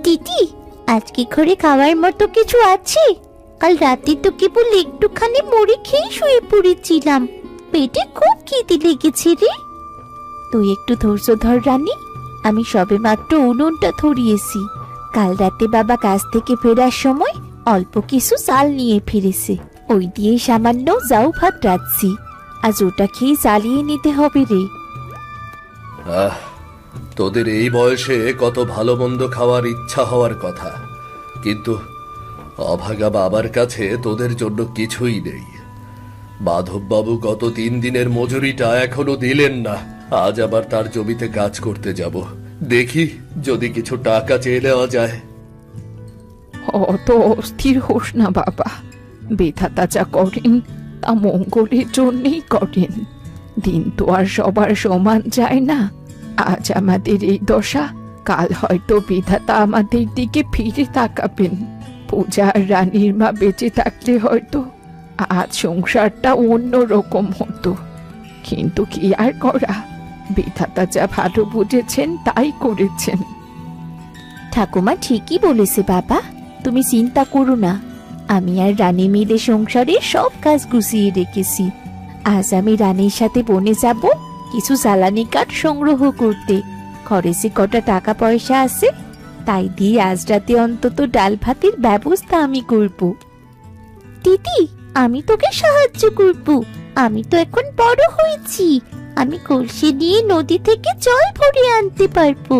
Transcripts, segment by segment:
দিদি, আজকে ঘরে খাওয়ার মতো কিছু আছে? কাল রাতে তো কেবল একটুখানি মুড়ি খেয়ে শুয়ে পড়েছিলাম, পেটে খুব খিদে লেগেছে রে। তুই একটু ধৈর্য ধর রানী, আমি সবে মাত্র উনুনটা ধরিয়েছি। কাল রাতে বাবা কাজ থেকে ফেরার সময় অল্প কিছু চাল নিয়ে ফিরেছে, ওই দিয়ে সামান্য যাও ভাত রাখছি। আজ ওটা খেয়ে চালিয়ে নিতে হবে রে। আহ, তোদের এই বয়সে কত ভালো মন্দ খাওয়ার ইচ্ছা হওয়ার কথা, কিন্তু অভাগা বাবার কাছে তোদের জন্য কিছুই নেই। মাধববাবু গত 3 দিনের মজুরিটা এখনো দিলেন না। আজ আবার তার জমিতে কাজ করতে যাব, দেখি যদি কিছু টাকা চেয়ে নেওয়া যায়। অত অস্থির হোস না বাবা, বিধাতা যা করেন তা মঙ্গলের জন্যই করেন। দিন তো আর সবার সমান যায় না। আজ আমাদের এই দশা, কাল হয়তো বিধাতা আমাদের দিকে ফিরে তাকাবেন। পূজা আর রানীর মা বেঁচে থাকলে হয়তো আজ সংসারটা অন্য রকম হতো, কিন্তু কি আর করা, বিধাতা যা ভালো বুঝেছেন তাই করেছেন। ঠাকুমা ঠিকই বলেছে বাবা, তুমি চিন্তা করো না। আমি আর রানী মিলে সংসারের সব কাজ গুছিয়ে রেখেছি। আজ আমি রানীর সাথে বনে যাব কিছু জ্বালানি কাঠ সংগ্রহ করতে। খরচে কটা টাকা পয়সা আছে, তাই দিয়ে আজ রাতে অন্তত ডাল ভাতের ব্যবস্থা আমি করব। দিদি, আমি তোকে সাহায্য করব। আমি তো এখন বড় হয়েছি, আমি কলসি নিয়ে নদী থেকে জল ভরে আনতে পারবো।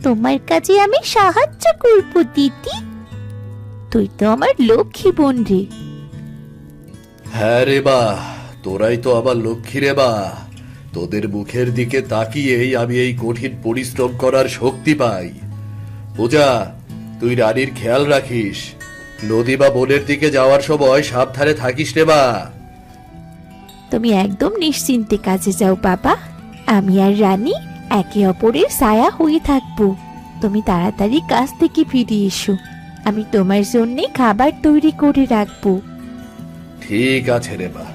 তোমার কাজে আমি সাহায্য করব দিদি। তুই তো আমার লক্ষ্মী বোন রে। হ্যাঁ রে বা, তোরাই তো আবার লক্ষ্মী রে বা। তোদের মুখের দিকে তাকিয়েই আমি এই কঠিন পরিশ্রম করার শক্তি পাই। পূজা, তুই রানীর খেয়াল রাখিস। নদী বা বনের দিকে যাওয়ার সময় সাবধানে থাকিস রে বা। তুমি একদম নিশ্চিন্তে কাজে যাও বাবা, আমি আর রানী একে অপরের ছায়া হয়ে থাকবো। তুমি তাড়াতাড়ি কাজ থেকে ফিরে এসো, আমি তোমার জন্য খাবার তৈরি করে রাখবো। ঠিক আছে রে বা।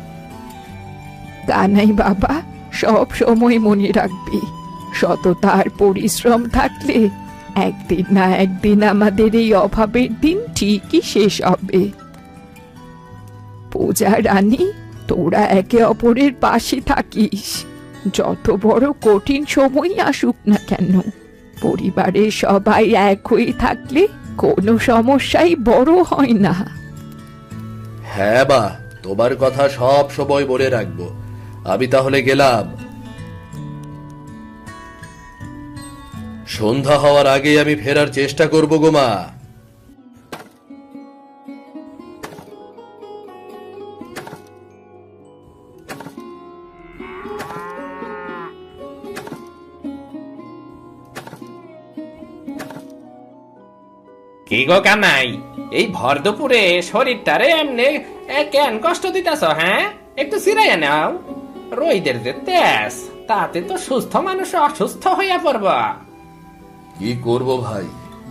কানাই বাবা, সব সময় মনে রাখবি, সততা আর পরিশ্রম থাকলে একদিন না একদিন আমাদের এই অভাবের দিন ঠিকই শেষ হবে। পূজা, রানী, তোরা একে অপরের পাশে থাকিস। যত বড় কঠিন সময় আসুক না কেন, পরিবারের সবাই এক হয়ে থাকলে কোনো সমস্যাই বড় হয় না। হ্যাঁ বা, তোমার কথা সব সময় মনে রাখবো। আমি তাহলে গেলাম। সন্ধ্যা হওয়ার আগেই আমি ফেরার চেষ্টা করব গো মা। কি গো কানাই, এই ভর দুপুরে শরীরটারে এমনি কেন কষ্ট দিতেছ? হ্যাঁ, একটু সিরাইয়া নাও। রইদের যে তেজ, তাতে তো সুস্থ মানুষ অসুস্থ হইয়া পড়ব। কি করব ভাই,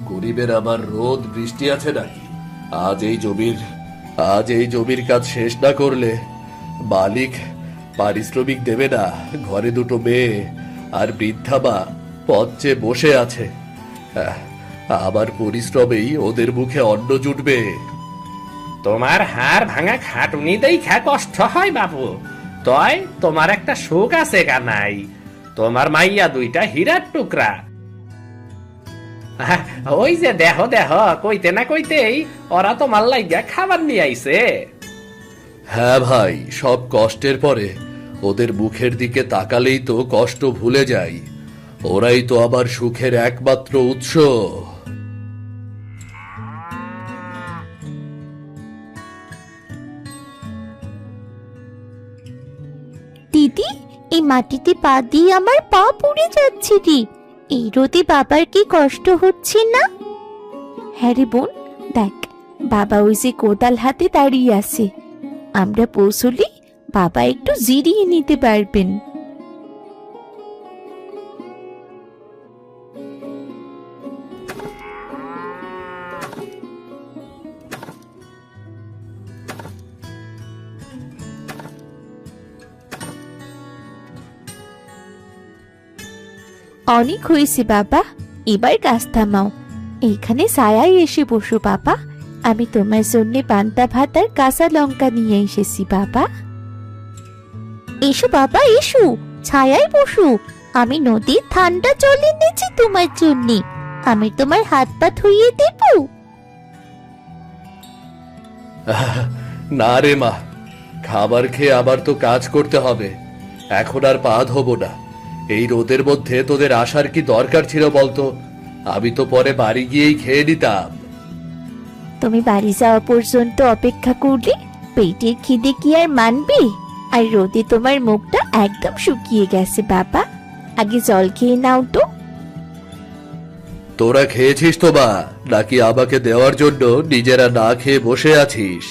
গরিবের আবার রোদ বৃষ্টি আছে নাকি? আজ এই জমির কাজ শেষ না করলে মালিক পারিশ্রমিক দেবে না। ঘরে 2 মেয়ে আর বৃদ্ধা মা পথে বসে আছে। আমার পরিশ্রমেই ওদের মুখে অন্ন জুটবে। তোমার হাড় ভাঙা খাটুনি দেখা কষ্ট হয় বাবু, তয় তোমার একটা সুখ আছে কানাই, তোমার মাইয়া 2টা হীরার টুকরা। ওই যে দেহ দেহ কইতে না কইতেই ওরা তোমার লাইগা খাবার নিয়ে আইছে। হ্যাঁ ভাই, সব কষ্টের পরে ওদের মুখের দিকে তাকালেই তো কষ্ট ভুলে যাই। ওরাই তো আবার সুখের একমাত্র উৎস। দিদি, এই মাটিতে পা দিয়ে আমার পা পুড়ে যাচ্ছে রে। এই রোদে বাবার কি কষ্ট হচ্ছে না? হ্যাঁ রে বোন, দেখ বাবা ওই যে কোদাল হাতে দাঁড়িয়ে আছে। আমরা পৌঁছলে বাবা একটু জিরিয়ে নিতে পারবেন। অনেক হয়েছে বাবা, এবার কাজ থামাও। এইখানে ছায়ায় এসে বসো বাবা, আমি তোমার জন্য পান্তা ভাত আর কাঁচা লঙ্কা নিয়ে এসেছি বাবা। এসো বাবা এসো, ছায়ায় বসো। আমি নদীর ঠান্ডা জল এনেছি তোমার জন্য, আমি তোমার হাত পা ধুইয়ে দেব। না রে মা, খাবার খেয়ে আবার তো কাজ করতে হবে, এখন আর পা ধোবো না। এই রোদের মধ্যে তোদের আসার কি দরকার ছিল বলতো? আমি তো পরে বাড়ি গিয়েই খেয়ে নিতাম। তুমি বাড়ি যাওয়া পর্যন্ত অপেক্ষা করলে পেটের খিদে কি আর মানবে? আর রোদে তোমার মুখটা একদম শুকিয়ে গেছে বাবা, আগে জল খেয়ে নাও তো। তোরা খেয়েছিস তো বা, নাকি আমাকে দেওয়ার জন্য নিজেরা না খেয়ে বসে আছিস?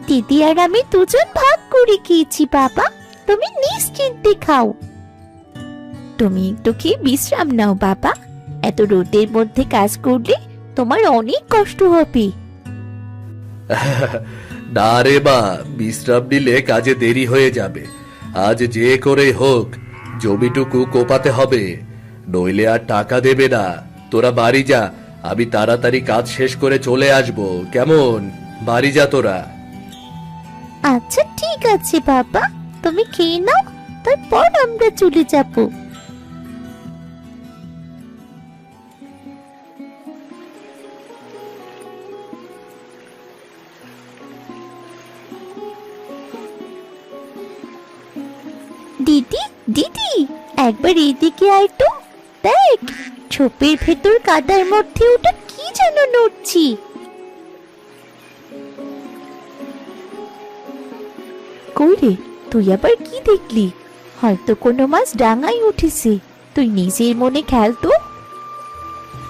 দিদি আর আমি দুজন ভাগ করে খেয়েছি বাবা, তুমি নিশ্চিন্তে খাও। তুমি একটু খেয়ে বিশ্রাম নাও বাবা, এত রোদের মধ্যে কাজ করলে তোমার অনেক কষ্ট হবে। না রে মা, বিশ্রাম নিলে কাজে দেরি হয়ে যাবে। আজ যে করে হোক জমিটুকু কোপাতে হবে, নইলে আর টাকা দেবে না। তোরা বাড়ি যা, আমি তাড়াতাড়ি কাজ শেষ করে চলে আসব। কেমন? বাড়ি যা তোরা। আচ্ছা ঠিক আছে বাবা, তুমি খেয়ে নাও, তারপর আমরা চলে যাব। দিদি দিদি, একবার এদিকে আয় তো, দেখ ছোপের ভেতর কাদার মধ্যে ওটা কি যেন নড়ছি। কই রে, তুই আবার কি দেখলি? হয়তো কোনো মাছ ডাঙায় উঠেছে, তুই নিজের মনে খেয়াল তো।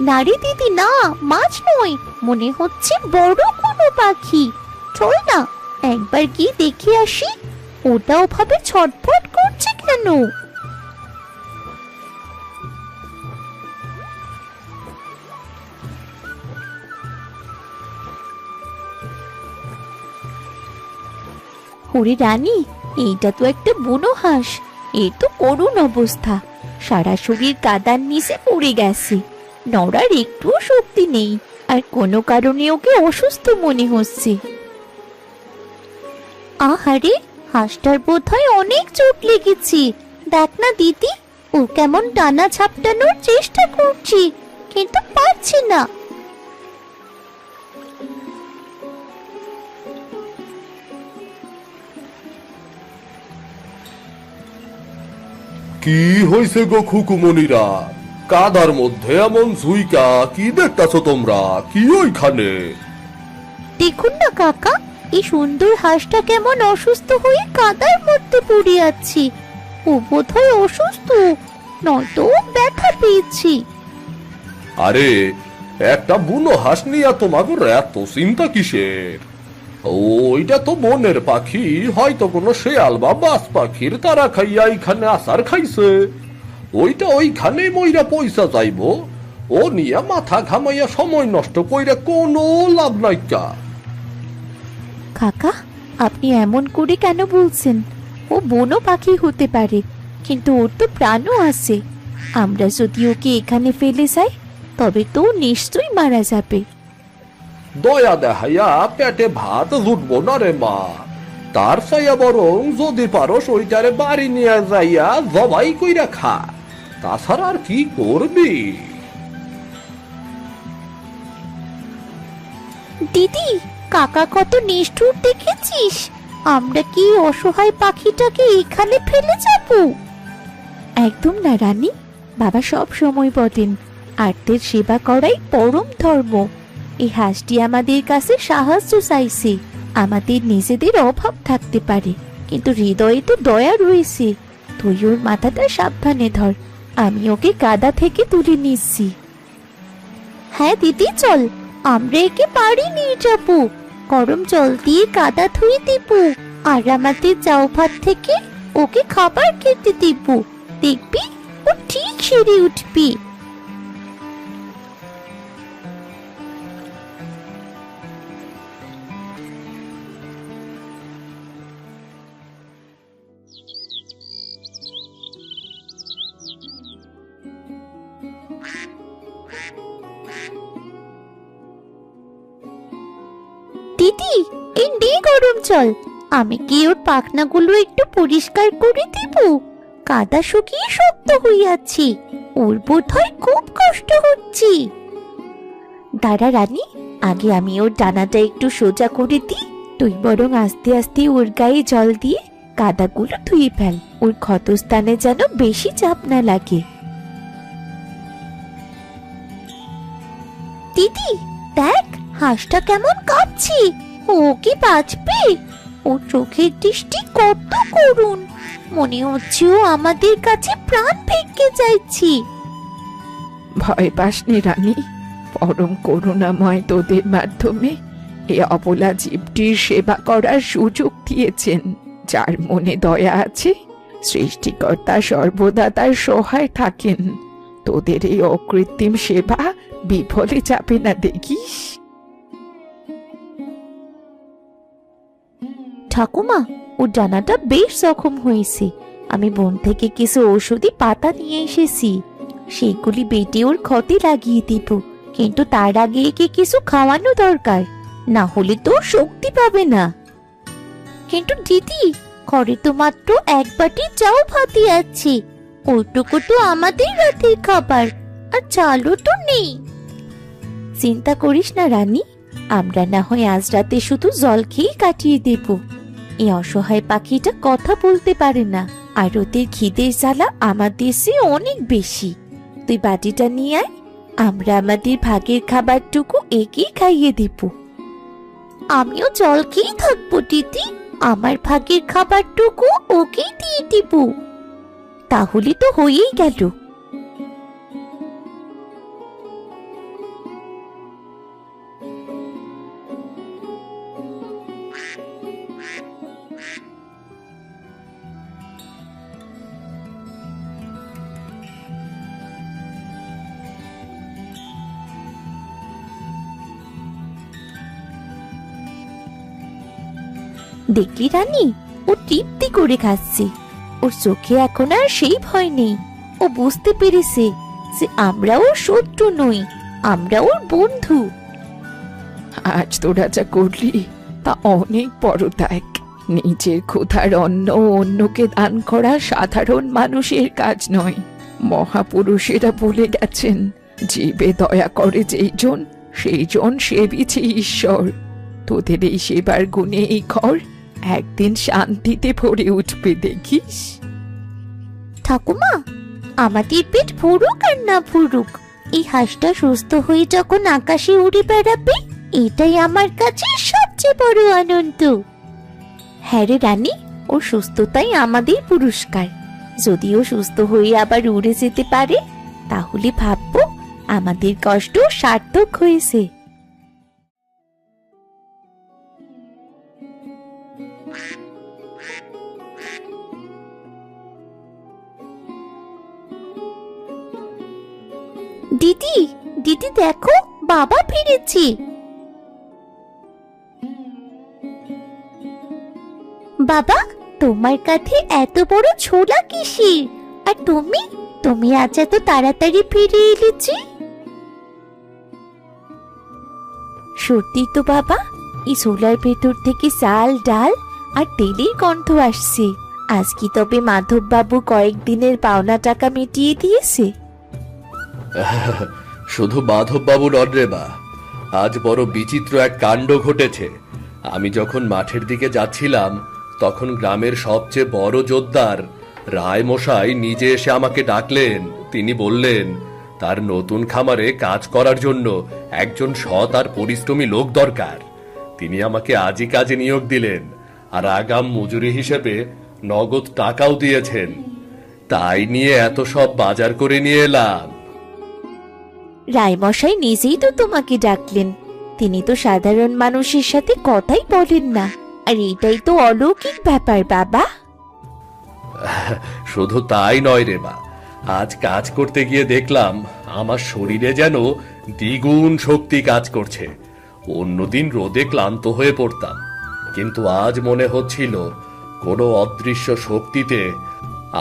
না রে দিদি না, মাছ নয়, মনে হচ্ছে বড় কোনো পাখি। চল না একবার কি দেখে আসি, ওটা ওভাবে ছটফট করছে কেন? ওরে রানী, এইটা তো একটা বুনো হাঁস, এর তো করুণ অবস্থা, সারা শরীর কাদার নিচে পড়ে গেছে, নড়ার একটুও শক্তি নেই, আর কোনো কারণে ওকে অসুস্থ মনে হচ্ছে। আহারে, হাঁসটার বোধহয় অনেক চোট লেগেছে, দেখ না দিদি, ও কেমন টানা ঝাপটানোর চেষ্টা করছে, কিন্তু পারছে না। কি হয়েছে গো খুকুমনিরা? কাদার মধ্যে এমন ঝুইকা কি দেখতাছো তোমরা? কি ওইখানে? দেখুন না কাকা, এই সুন্দর হাঁসটা কেমন অসুস্থ হয়ে কাদার মধ্যে পড়ে আছে। ও বোধহয় অসুস্থ, নয়তো ও ব্যথা পেয়েছি। আরে, একটা বুনো হাঁস নিয়ে তোমাকে এত চিন্তা কিসের? ওইটা তো বনের পাখি, হয়তো কোনো শেয়াল বা বাজ পাখির তারা খাইয়া এইখানে আসার খাইছে। ওইটা ওইখানেই মইরা পয়সা যাইবো, ও নিয়ে মাথা ঘামাইয়া সময় নষ্ট কইরা কোনো লাভ নাইকা। কাকা, আপনি এমন করে কেন বলছেন? ও বনো পাখি হতে পারে, কিন্তু ওর তো প্রাণও আছে। আমরা যদি ওকে এখানে ফেলে যাই, তবে তো ও নিশ্চয়ই মারা যাবে। দয়া দেখাইয়া পেটে ভাত জুটবো না রে মা, তার চাইয়া বরং যদি পারস ওইটারে বাড়ি নিয়ে যাইয়া জবাই কইরা খা, তাছাড়া আর কি করবি? দিদি, কাকা কত নিষ্ঠুর দেখেছিস, আমরা কি অসহায় পাখিটাকে এখানে ফেলে যাব? একদম না রানী, বাবা সব সময় বলেন আর্তের সেবা করাই পরম ধর্ম। এই হাঁসটি আমাদের কাছে সাহায্য চাইছে। আমাদের নিজেদের অভাব থাকতে পারে, কিন্তু হৃদয়ে তো দয়া রয়েছে। তুই ওর মাথাটা সাবধানে ধর, আমি ওকে কাদা থেকে তুলে নিচ্ছি। হ্যাঁ দিদি চল, আমরা একে বাড়ি নিয়ে যাব, গরম জল দিয়ে কাদা ধুয়ে দিব, আর আমাদের চাউ ভাত থেকে ওকে খাবার খেতে দিব, দেখবি ও ঠিক সেরে উঠবি। দিদি, এই নে গরম জল। আমি কি ওর পাখনাগুলো একটু পরিষ্কার করে দেব? কাদা শুকিয়ে শক্ত হয়ে আছে, ওর বোধ হয় খুব কষ্ট হচ্ছে। দাঁড়া রানী, আগে আমি ওর ডানাটা একটু সোজা করে দিই। তুই বরং আস্তে আস্তে ওর গায়ে জল দিয়ে কাদাগুলো ধুয়ে ফেল, ওর ক্ষতস্থানে যেন বেশি চাপ না লাগে। দিদি দেখ, হাঁসটা কেমন কাঁপছে। ও কি বাঁচবে? ওর চোখের দৃষ্টি কত করুণ, মনে হচ্ছে ও আমাদের কাছে প্রাণ ভিক্ষে চাইছি। ভয় পাসনি রানী, পরম করুণাময় তোদের মাধ্যমে এ অবলা জীবটির সেবা করার সুযোগ দিয়েছেন। যার মনে দয়া আছে, সৃষ্টিকর্তা সর্বদা তার সহায় থাকেন। তোদের এই অকৃত্রিম সেবা বিফলে যাবে না দেখিস। ঠাকুমা, ওর ডানাটা বেশ জখম হয়েছে। আমি বন থেকে কিছু ঔষধি পাতা নিয়ে এসেছি, সেগুলি বেটে ওর ক্ষতে লাগিয়ে দিব। কিন্তু তার আগে একে কিছু খাওয়ানো দরকার, না হলে তো শক্তি পাবে না। কিন্তু দিদি, ঘরে তো মাত্র এক বাটি চাও ভাতি আছে, ওইটুকু তো আমাদের রাতের খাবার, আর চালও তো নেই। চিন্তা করিস না রানী, আমরা না হয় আজ রাতে শুধু জল খেয়ে কাটিয়ে দেব। এই অসহায় পাখিটা কথা বলতে পারে না, আর ওদের খিদের জ্বালা আমাদের চেয়ে অনেক বেশি। তুই বাটিটা নিয়ে আয়, আমরা আমাদের ভাগের খাবারটুকু একেই খাইয়ে দেব। আমিও জল খেয়ে থাকবো দিদি, আমার ভাগের খাবারটুকু ওকেই দিয়ে দিব। তাহলে তো হয়েই গেল। দেখলি রানী, ও তৃপ্তি করে খাচ্ছে। ওর চোখে এখন আর সেই ভয় নেই। ও বুঝতে পেরেছে যে আমরা ওর শত্রু নই, আমরা ওর বন্ধু। আজ তোরা যা করলি তা অনেক বড় ত্যাগ। নিজের ক্ষুধার অন্ন অন্যকে দান করা সাধারণ মানুষের কাজ নয়। মহাপুরুষেরা বলে গেছেন, জীবে দয়া করে যেইজন, সেইজন সেবিছে ঈশ্বর। তোদের এই সেবার গুণে এই ঘর একদিন শান্তিতে ভরে উঠবে দেখিস। ঠাকুমা, আমাদের পেট ভরুক আর না ভরুক, এই হাঁসটা সুস্থ হয়ে যখন আকাশে উড়ে বেড়াবে, এটাই আমার কাছে সবচেয়ে বড় আনন্দ। হ্যাঁ রে রানী, ওর সুস্থতাই আমাদের পুরস্কার। যদি ও সুস্থ হয়ে আবার উড়ে যেতে পারে, তাহলে ভাববো আমাদের কষ্ট সার্থক হয়েছে। দিদি, দিদি দেখো, বাবা ফিরেছে। বাবা, তোমার কাছে এত বড় ছোলা কিসের? আর তুমি তুমি আজ এত তাড়াতাড়ি ফিরে এলেছি? সত্যি তো বাবা, এই ছোলার ভেতর থেকে চাল, ডাল আর তেলের গন্ধ আসছে। আজ কি তবে মাধব বাবু কয়েকদিনের পাওনা টাকা মিটিয়ে দিয়েছে? শুধু মাধব বাবু নন রে মা, আজ বড় বিচিত্র এক কাণ্ড ঘটেছে। আমি যখন মাঠের দিকে যাচ্ছিলাম, তখন গ্রামের সবচেয়ে বড় জোদ্দার রায় মশাই নিজে এসে আমাকে ডাকলেন। তিনি বললেন তার নতুন খামারে কাজ করার জন্য একজন সৎ আর পরিশ্রমী লোক দরকার। তিনি আমাকে আজই কাজে নিয়োগ দিলেন, আর আগাম মজুরি হিসেবে নগদ টাকাও দিয়েছেন। তাই নিয়ে এত সব বাজার করে নিয়ে এলাম। রায়মশাই নিজেই তো তোমাকে ডাকলেন। তিনি তো সাধারণ মানুষের সাথে কথাই বলেন না, আর এটাই তো অলৌকিক ব্যাপার বাবা। শুধু তাই নয় রে মা, আজ কাজ করতে গিয়ে দেখলাম আমার শরীরে যেন দ্বিগুণ শক্তি কাজ করছে। অন্যদিন রোদে ক্লান্ত হয়ে পড়তাম, কিন্তু আজ মনে হচ্ছিল কোনো অদৃশ্য শক্তিতে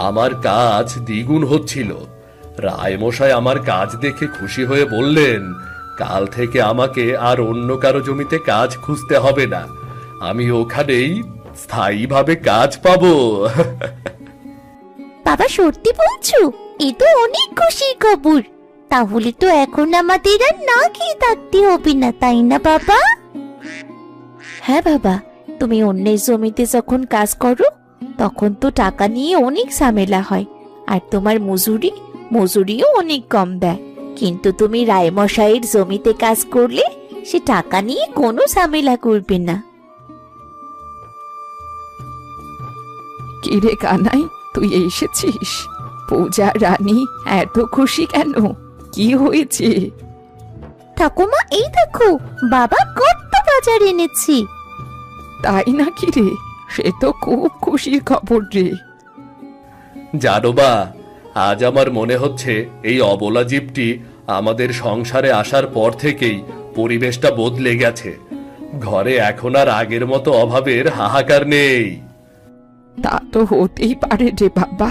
আমার কাজ দ্বিগুণ হচ্ছিল। রায়মশাই আমার কাজ দেখে খুশি হয়ে বললেন, কাল থেকে আমাকে আর অন্য কারো জমিতে কাজ খুঁজতে হবে না, আমি ওখানেই স্থায়ীভাবে কাজ পাবো। বাবা সত্যি বলছো? এ তো অনেক খুশির খবর। তাহলে তো এখন আমাদের আর না খেয়ে থাকতে হবে না, তাই না বাবা? হ্যাঁ বাবা, তুমি অন্যের জমিতে যখন কাজ করো তখন তো টাকা নিয়ে অনেক ঝামেলা হয়, আর তোমার মজুরিও অনেক কম দেয়। কিন্তু তুমি রায়মশাইয়ের জমিতে কাজ করলে সে টাকা নিয়ে কোনো ঝামেলা করবে না। কিরে কানাই, তুই এসেছিস? পূজা রানী এত খুশি কেন? কি হয়েছে? ঠাকুমা এই দেখো, বাবা কত বাজার এনেছি। তাই নাকি রে? সে তো খুব খুশির খবর রে। জানো বা, আজ আমার মনে হচ্ছে এই অবলা জীবটি আমাদের সংসারে আসার পর থেকেই পরিবেশটা বদলে গেছে। ঘরে এখন আর আগের মতো অভাবের হাহাকার নেই। তা তো হতেই পারে রে বাবা।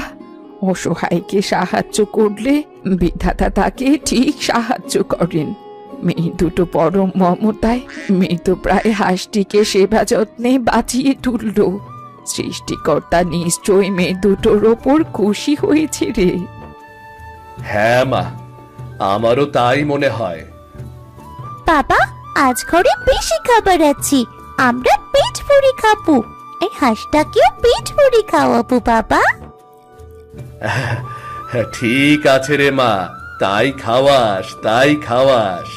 অসহায়কে সাহায্য করলে বিধাতা তাকে ঠিক সাহায্য করেন। মেয়ে দুটো পরম মমতায় মৃতপ্রায় হাঁসটিকে সেবা যত্নে বাঁচিয়ে তুলল। সৃষ্টিকর্তা নিশ্চয় মেয়ে দুটোর ওপর খুশি হয়েছে রে। হ্যাঁ মা, আমারও তাই মনে হয়। বাবা আজ ঘরে বেশি খাবার আছে, আমরা পেট ভরে খাবো। এই হাঁসটাকেও পেট ভরে খাওয়াবো বাবা। ঠিক আছে রে মা, তাই খাওয়াস, তাই খাওয়াস।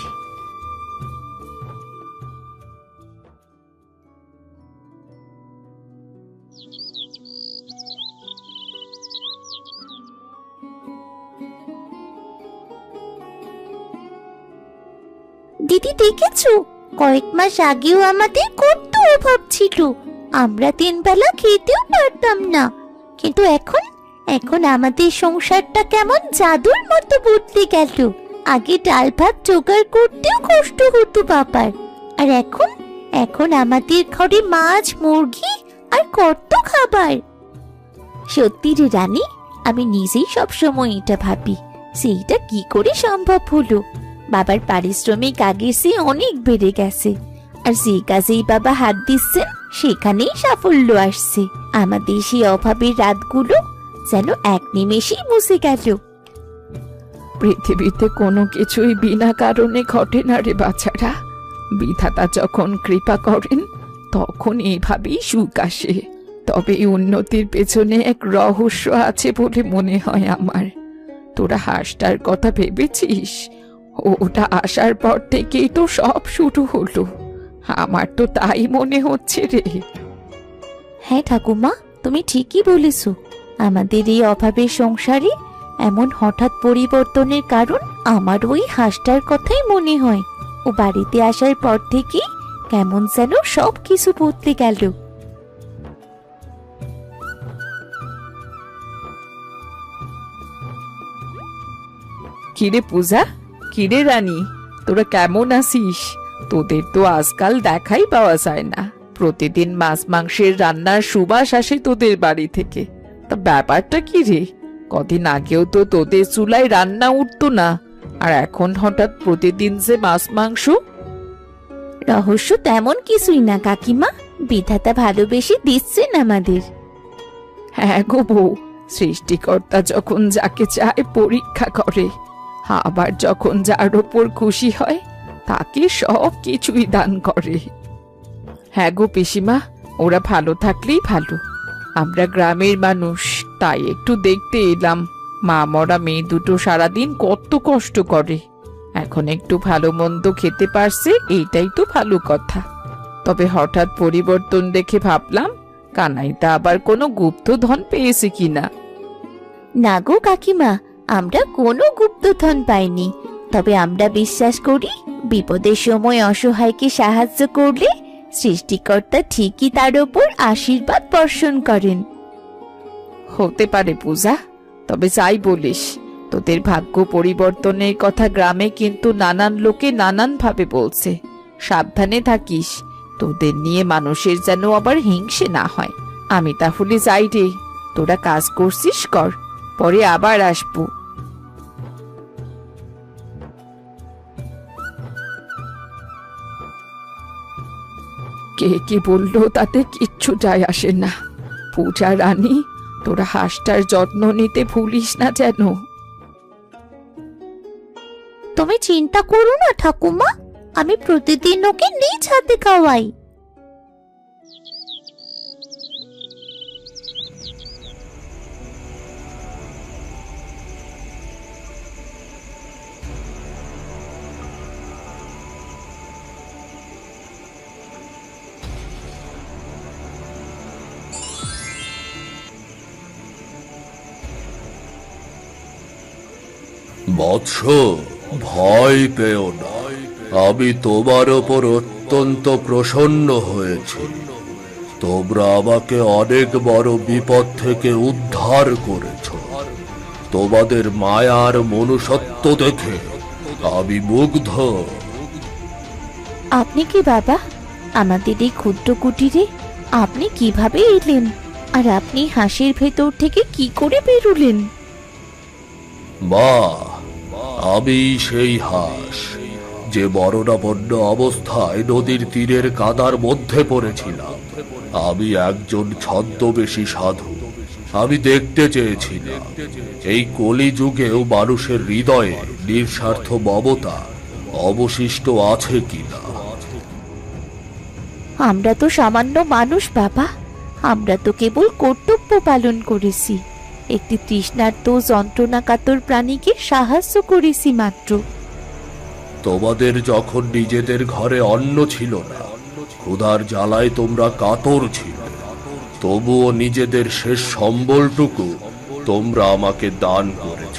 দিদি দেখেছো, কয়েক মাস আগেও আমাদের কত অভাব ছিল, আমরা 3 বেলা খেতেও পারতাম না। কিন্তু এখন আমাদের সংসারটা কেমন জাদুর মতো বদলে গেল। আগে ডাল ভাত জোগাড় করতেও কষ্ট হতো বাবার, আর এখন আমাদের ঘরে মাছ, মুরগি আর কত খাবার। সত্যি রে রানী, আমি নিজেই সবসময় এটা ভাবি, সেইটা কি করে সম্ভব হলো। বাবার পারিশ্রমিক আগের চেয়ে অনেক বেড়ে গেছে, আর যে কাজেই বাবা হাত দিচ্ছেন সেখানেই সাফল্য আসছে। আমাদের সেই অভাবের রাতগুলো যেন এক নিমেষেই মুছে গেল। পৃথিবীতে কোনো কিছুই বিনা কারণে ঘটে না রে বাছারা। বিধাতা যখন কৃপা করেন তখন এইভাবেই সুখ আসে। তবে এই উন্নতির পেছনে এক রহস্য আছে বলে মনে হয় আমার। তোরা হাঁসটার কথা ভেবেছিস? ওটা আসার পর থেকেই তো সব শুরু হলো। আমার তো তাই মনে হচ্ছে রে। হ্যাঁ ঠাকুমা, তুমি ঠিকই বলেছ। আমাদের এই অভাবের সংসারে এমন হঠাৎ পরিবর্তনের কারণ আমার ওই হাঁসটার কথাই মনে হয়। ও বাড়িতে আসার পর থেকে কেমন যেন সব কিছু বদলে গেল। কিরে পূজা, কিরে রানী, তোরা কেমন আছিস? তোদের তো আজকাল দেখাই পাওয়া যায় না। প্রতিদিন মাছ মাংসের রান্নার সুবাস আসে তোদের বাড়ি থেকে। তা ব্যাপারটা কি রে? কদিন আগেও তো তোদের চুলায় রান্না উঠতো না, আর এখন হঠাৎ প্রতিদিন যে মাছ মাংস। রহস্য তেমন কিছুই না কাকিমা, বিধাতা ভালোবেসে দিচ্ছেন আমাদের। হ্যাঁ গো বউ, সৃষ্টিকর্তা যখন যাকে চায় পরীক্ষা করে, আবার যখন যার ওপর খুশি হয় তাকে সব কিছুই দান করে। হ্যাঁ গো পিসিমা, ওরা ভালো থাকলেই ভালো। আমরা গ্রামের মানুষ, তাই একটু দেখতে এলাম। মা মরা মেয়ে দুটো সারাদিন কত কষ্ট করে, এখন একটু ভালো মন্দ খেতে পারছে, এইটাই তো ভালো কথা। তবে হঠাৎ পরিবর্তন দেখে ভাবলাম কানাইটা আবার কোনো গুপ্তধন পেয়েছে কিনা। না গো কাকিমা, আমরা কোনো গুপ্তধন পাইনি। তবে আমরা বিশ্বাস করি বিপদের সময় অসহায়কে সাহায্য করলে সৃষ্টিকর্তা ঠিকই তার ওপর আশীর্বাদ বর্ষণ করেন। হতে পারে পূজা, তবে যাই বলিস, তোদের ভাগ্য পরিবর্তনের কথা গ্রামে কিন্তু নানান লোকে নানান ভাবে বলছে। সাবধানে থাকিস, তোদের নিয়ে মানুষের যেন আবার হিংসে না হয়। আমি তাহলে যাই রে, তোরা কাজ করছিস কর, পরে আবার আসবো। যে কি বললো তাতে কিচ্ছু যায় আসে না। পূজা রানী, তোরা হাঁসটার যত্ন নিতে ভুলিস না যেন। তুমি চিন্তা করো না ঠাকুমা, আমি প্রতিদিন ওকে নিজ হাতে খাওয়াই। বৎস, ভয় পেও না। আমি তোমার ওপর অত্যন্ত প্রসন্ন হয়েছি। তোমরা আমাকে অনেক বড় বিপদ থেকে উদ্ধার করেছ। তোমাদের মায়ার মনুষ্যত্ব দেখে আমি মুগ্ধ। আপনি কি বাবা? আমাদের এই ক্ষুদ্র কুটিরে আপনি কিভাবে এলেন? আর আপনি হাঁসের ভেতর থেকে কি করে বেরোলেন? মা, আমি সেই হাঁস যে মরণাপন্ন অবস্থায় নদীর তীরের কাদার মধ্যে পড়েছিলাম। আমি একজন ছদ্মবেশী সাধু। আমি দেখতে চেয়েছিলাম এই কলিযুগেও মানুষের হৃদয়ে নিঃস্বার্থ মমতা অবশিষ্ট আছে কিনা। আমরা তো সামান্য মানুষ বাবা, আমরা তো কেবল কর্তব্য পালন করেছি। একটি তৃষ্ণার্ত যন্ত্রণাকাতর প্রাণীকে সাহায্য করেছি মাত্র। তোমাদের যখন নিজেদের ঘরে অন্ন ছিল না, ক্ষুধার জ্বালায় তোমরা কাতর ছিল, তবুও নিজেদের শেষ সম্বলটুকু তোমরা আমাকে দান করেছ।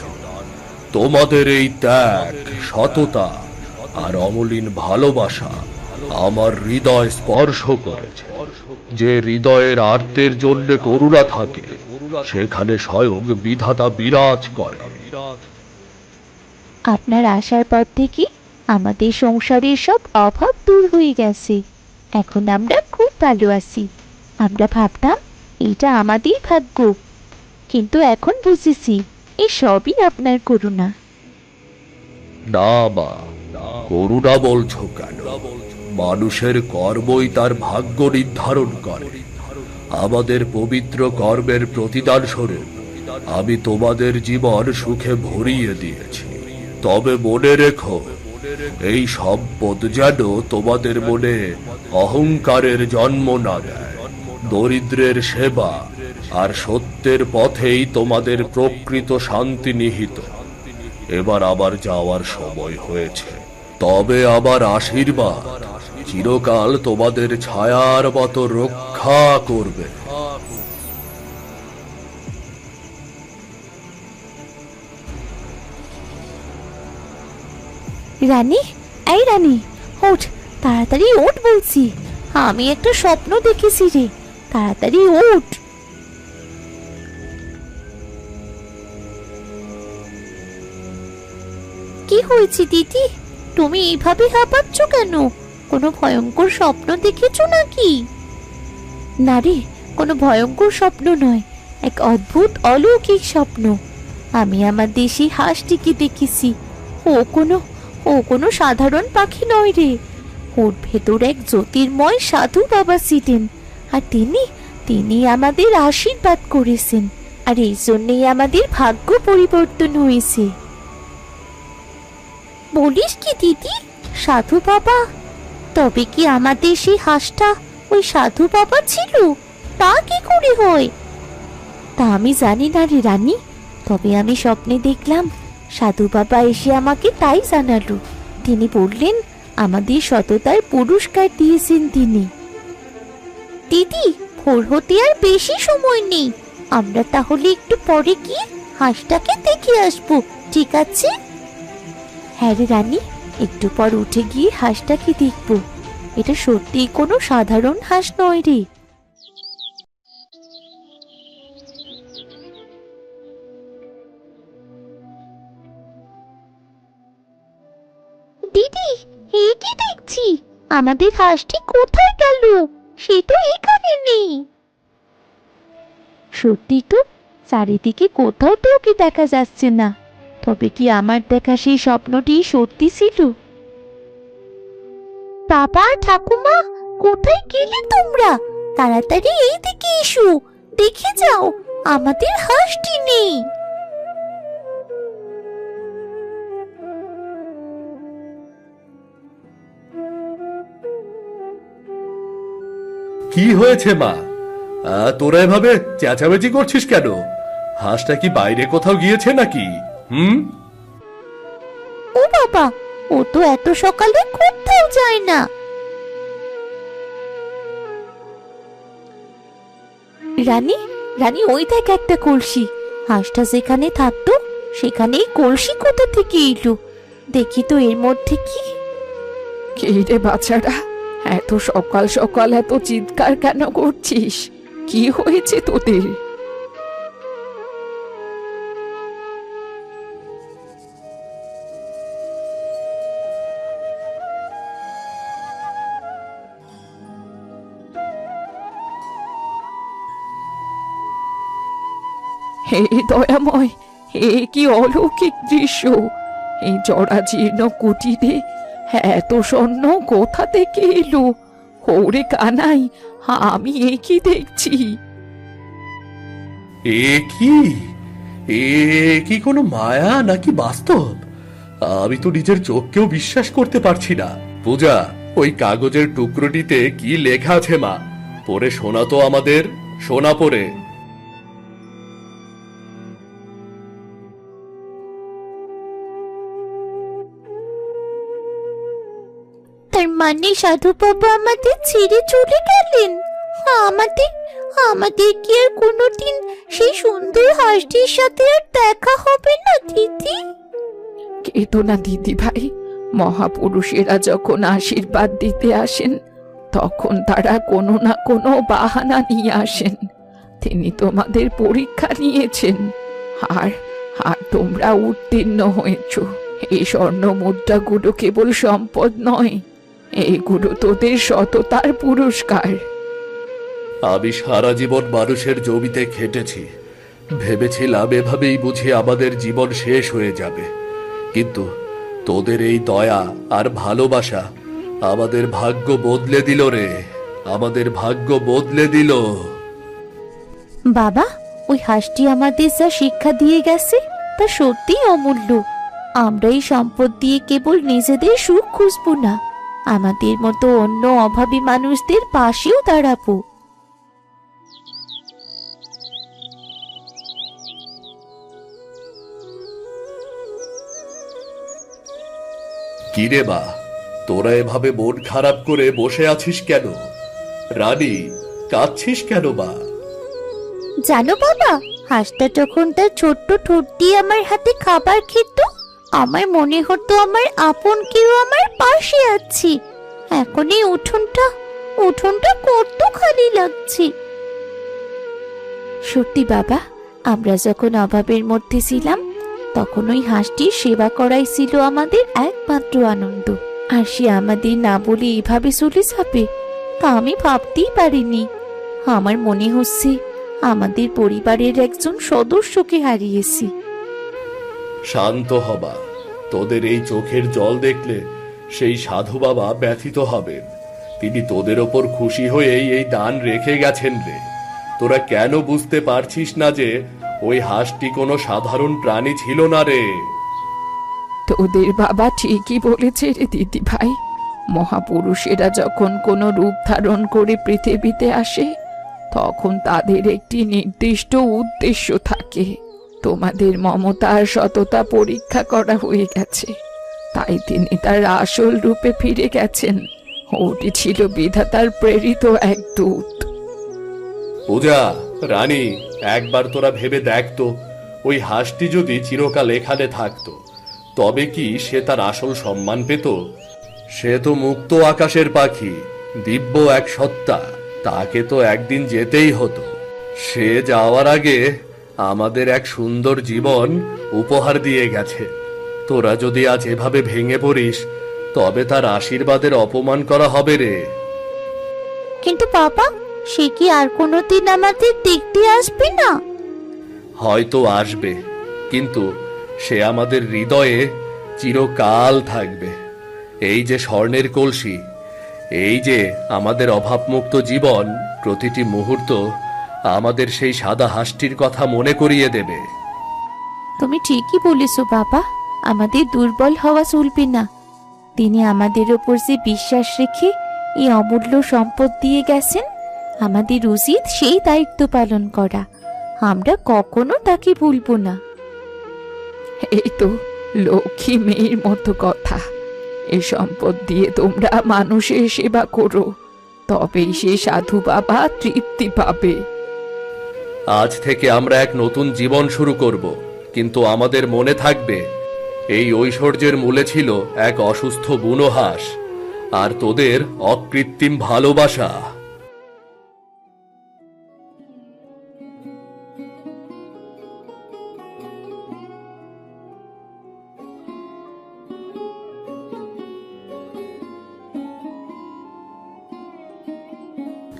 তোমাদের এই ত্যাগ, সততা আর অমলিন ভালোবাসা আমার হৃদয় স্পর্শ করেছে। যে হৃদয়ের আর্তের জন্য করুণা থাকে, সেখানে স্বয়ং বিধাতা বিরাজ করে। আপনার আসার পর থেকে আমাদের সংসারের সব অভাব দূর হয়ে গেছে। এখন আমরা খুব ভালো আছি। আমরা ভাবতাম এটা আমাদের ভাগ্য, কিন্তু এখন বুঝেছি এই সবই আপনার করুণা। না মা, করুণা বলছো কেন? মানুষের কর্মই তার ভাগ্য নির্ধারণ করে। আমাদের পবিত্র কর্মের প্রতিদান স্বরূপ আমি তোমাদের জীবন সুখে ভরিয়ে দিয়েছি। তবে মনে রেখো, এই সম্পদ যেন তোমাদের মনে অহংকারের জন্ম না দেয়। দরিদ্রের সেবা আর সত্যের পথেই তোমাদের প্রকৃত শান্তি নিহিত। এবার আবার যাওয়ার সময় হয়েছে, তবে আমার আশীর্বাদ চিরকাল তোমাদের ছায়ার মতো রক্ষা করবে। রানী, এই রানী, ওঠ, তাড়াতাড়ি ওঠ বলছি। আমি একটা স্বপ্ন দেখেছি রে, তাড়াতাড়ি ওঠ। কি হয়েছে দিদি? তুমি এইভাবে হাঁপাচ্ছ কেন? কোনো ভয়ঙ্কর স্বপ্ন দেখেছো নাকি? না রে, কোনো ভয়ঙ্কর স্বপ্ন নয়, এক অদ্ভুত অলৌকিক স্বপ্ন। আমি আমার দেশি হাঁসটিকে দেখেছি। ও কোনো সাধারণ পাখি নয় রে। ওর ভেতর এক জ্যোতির্ময় সাধু বাবা ছিলেন, আর তিনি আমাদের আশীর্বাদ করেছেন। আর এই জন্যই আমাদের ভাগ্য পরিবর্তন হয়েছে। বলিস কি দিদি, সাধু বাবা? তবে কি আমাদের সেই হাঁসটা ওই সাধু বাবা ছিল? তা কি করে হয়? তা আমি জানি না রে রানী, তবে আমি স্বপ্নে দেখলাম সাধু বাবা এসে আমাকে তাই জানালো। তিনি বললেন আমাদের সততার পুরস্কার দিয়েছেন তিনি। দিদি, ভোর হতে আর বেশি সময় নেই, আমরা তাহলে একটু পরে গিয়ে হাঁসটাকে দেখে আসবো, ঠিক আছে? হ্যাঁ রে রানী, একটু পর উঠে গিয়ে হাঁসটাকে দেখবো। এটা সত্যি কোনো সাধারণ হাঁস নয় রে। দিদি, এ কি দেখছি? আমাদের হাঁসটি কোথায় গেল? সে তো এখানে নেই। সত্যি তো, চারিদিকে কোথাও তো ওকে দেখা যাচ্ছে না। তবে কি আমার দেখা সেই স্বপ্নটি সত্যি ছিল? বাবা, ঠাকুমা, কোথায় গেলে তোমরা? তাড়াতাড়ি এইদিকে এসো, দেখে যাও আমাদের হাঁসটি নেই। কি হয়েছে মা? তোরা এভাবে চেঁচামেচি করছিস কেন? হাঁসটা কি বাইরে কোথাও গিয়েছে নাকি? ও বাবা, ও তো এত সকালে কোথাও যায় না। রানী, রানী, ওই দেখ একটা কলসি। হাঁসটা যেখানে থাকতো সেখানেই কলসি কোথা থেকে এলো? দেখি তো এর মধ্যে কি। কে রে বাচ্চারা, এত সকাল সকাল এত চিৎকার কেন করছিস? কি হয়েছে তোদের? হে দয়াময়, হে কি অলৌকিক দৃশ্য! এই জরাজীর্ণ কুটিরে এত স্বর্ণ কোথা থেকে এলো? ওরে কানাই, আমি এ কি দেখছি? এ কি এ কি কোনো মায়া নাকি বাস্তব? আমি তো নিজের চোখকেও বিশ্বাস করতে পারছি না। পূজা, ওই কাগজের টুকরোটিতে কি লেখা আছে মা? পড়ে শোনা তো আমাদের, শোনা পড়ে। তার মানে সাধু বাবা আমাদের ছেড়ে চলে গেলেন? আমাদের আমাদের কি আর কোনোদিন সেই সুন্দর হাঁসটির সাথে আর দেখা হবে না দিদি? কেতো না দিদি ভাই, মহাপুরুষেরা যখন আশীর্বাদ দিতে আসেন তখন তারা কোনো না কোনো বাহানা নিয়ে আসেন। তিনি তোমাদের পরীক্ষা নিয়েছেন, আর আর তোমরা উত্তীর্ণ হয়েছ। এই স্বর্ণ মুদ্রাগুলো কেবল সম্পদ নয়, এইগুলো তোদের সততার পুরস্কার। আমি সারা জীবন মানুষের জমিতে খেটেছি, ভেবেছিলাম এভাবেই বুঝি আমাদের জীবন শেষ হয়ে যাবে। কিন্তু তোদের এই দয়া আর ভালোবাসা আমাদের ভাগ্য বদলে দিল রে, আমাদের ভাগ্য বদলে দিল। বাবা, ওই হাঁসটি আমাদের যা শিক্ষা দিয়ে গেছে তা সত্যিই অমূল্য। আমরা এই সম্পদ দিয়ে কেবল নিজেদের সুখ খুঁজবো না, আমাদের মতো অন্য অভাবী মানুষদের পাশেও দাঁড়াবো। কিরে মা, তোরা এভাবে মন খারাপ করে বসে আছিস কেন? রানী, কাঁদছিস কেন মা? জানো বাবা, হাঁসটা যখন তার ছোট্ট ঠোঁট দিয়ে আমার হাতে খাবার খেত, আমার মনে হতো আমার আপন কেউ আমার পাশে আছে। এখন এই উঠোনটা কত খালি লাগছে। সত্যি বাবা, আমরা যখন অভাবের মধ্যে ছিলাম তখন ওই হাঁসটির সেবা করাই ছিল আমাদের একমাত্র আনন্দ। আর সে আমাদের না বলে এভাবে চলে যাবে তা আমি ভাবতেই পারিনি। আমার মনে হচ্ছে আমাদের পরিবারের একজন সদস্যকে হারিয়েছি। শান্ত হবা, তোদের এই চোখের জল দেখলে সেই সাধু বাবা ব্যথিত হবেন। তিনি তোদের ওপর খুশি হয়েই এই দান রেখে গেছেন রে। তোরা কেন বুঝতে পারছিস না যে ওই হাঁসটি কোনো সাধারণ প্রাণী ছিল না রে? তোদের বাবা ঠিকই বলেছে রে দিদি ভাই। মহাপুরুষেরা যখন কোনো রূপ ধারণ করে পৃথিবীতে আসে তখন তাদের একটি নির্দিষ্ট উদ্দেশ্য থাকে। তোমাদের মমতা আর সততা পরীক্ষা করা হয়ে গেছে, তাই তিনি তার আসল রূপে ফিরে গেছেন। ওটি ছিল বিধাতার প্রেরিত এক দূত। পূজা, রানী, একবার তোরা ভেবে দেখতো, ওই হাঁসটি যদি চিরকাল এখানে থাকতো তবে কি সে তার আসল সম্মান পেত? সে তো মুক্ত আকাশের পাখি, দিব্য এক সত্তা, তাকে তো একদিন যেতেই হতো। সে যাওয়ার আগে আমাদের এক সুন্দর জীবন উপহার দিয়ে গেছে। তোরা যদি আজ এভাবে ভেঙে পড়িস তবে তার আশীর্বাদের অপমান করা হবে রে। কিন্তু বাবা, সে কি আর কোনোদিন আমাদের দেখতে আসবে না? হয়তো আসবে, কিন্তু সে আমাদের হৃদয়ে চিরকাল থাকবে। এই যে স্বর্ণের কলসি, এই যে আমাদের অভাবমুক্ত জীবন, প্রতিটি মুহূর্ত আমাদের সেই সাদা হাঁসটির কথা মনে করিয়ে দেবে। তুমি ঠিকই বলেছো বাবা, আমাদের দুর্বল হওয়া চলবে না। তিনি আমাদের ওপর যে বিশ্বাস রেখে এই অমূল্য সম্পদ দিয়ে গেছেন, আমাদের উচিত সেই দায়িত্ব পালন করা। আমরা কখনো তাকে ভুলবো না। এই তো লক্ষ্মী মেয়ের মতো কথা। এই সম্পদ দিয়ে তোমরা মানুষের সেবা করো, তবেই সে সাধু বাবা তৃপ্তি পাবে। আজ থেকে আমরা এক নতুন জীবন শুরু করব, কিন্তু আমাদের মনে থাকবে এই ঐশ্বর্যের মূলে ছিল এক অসুস্থ বুনো হাঁস আর তোদের অকৃত্রিম ভালোবাসা।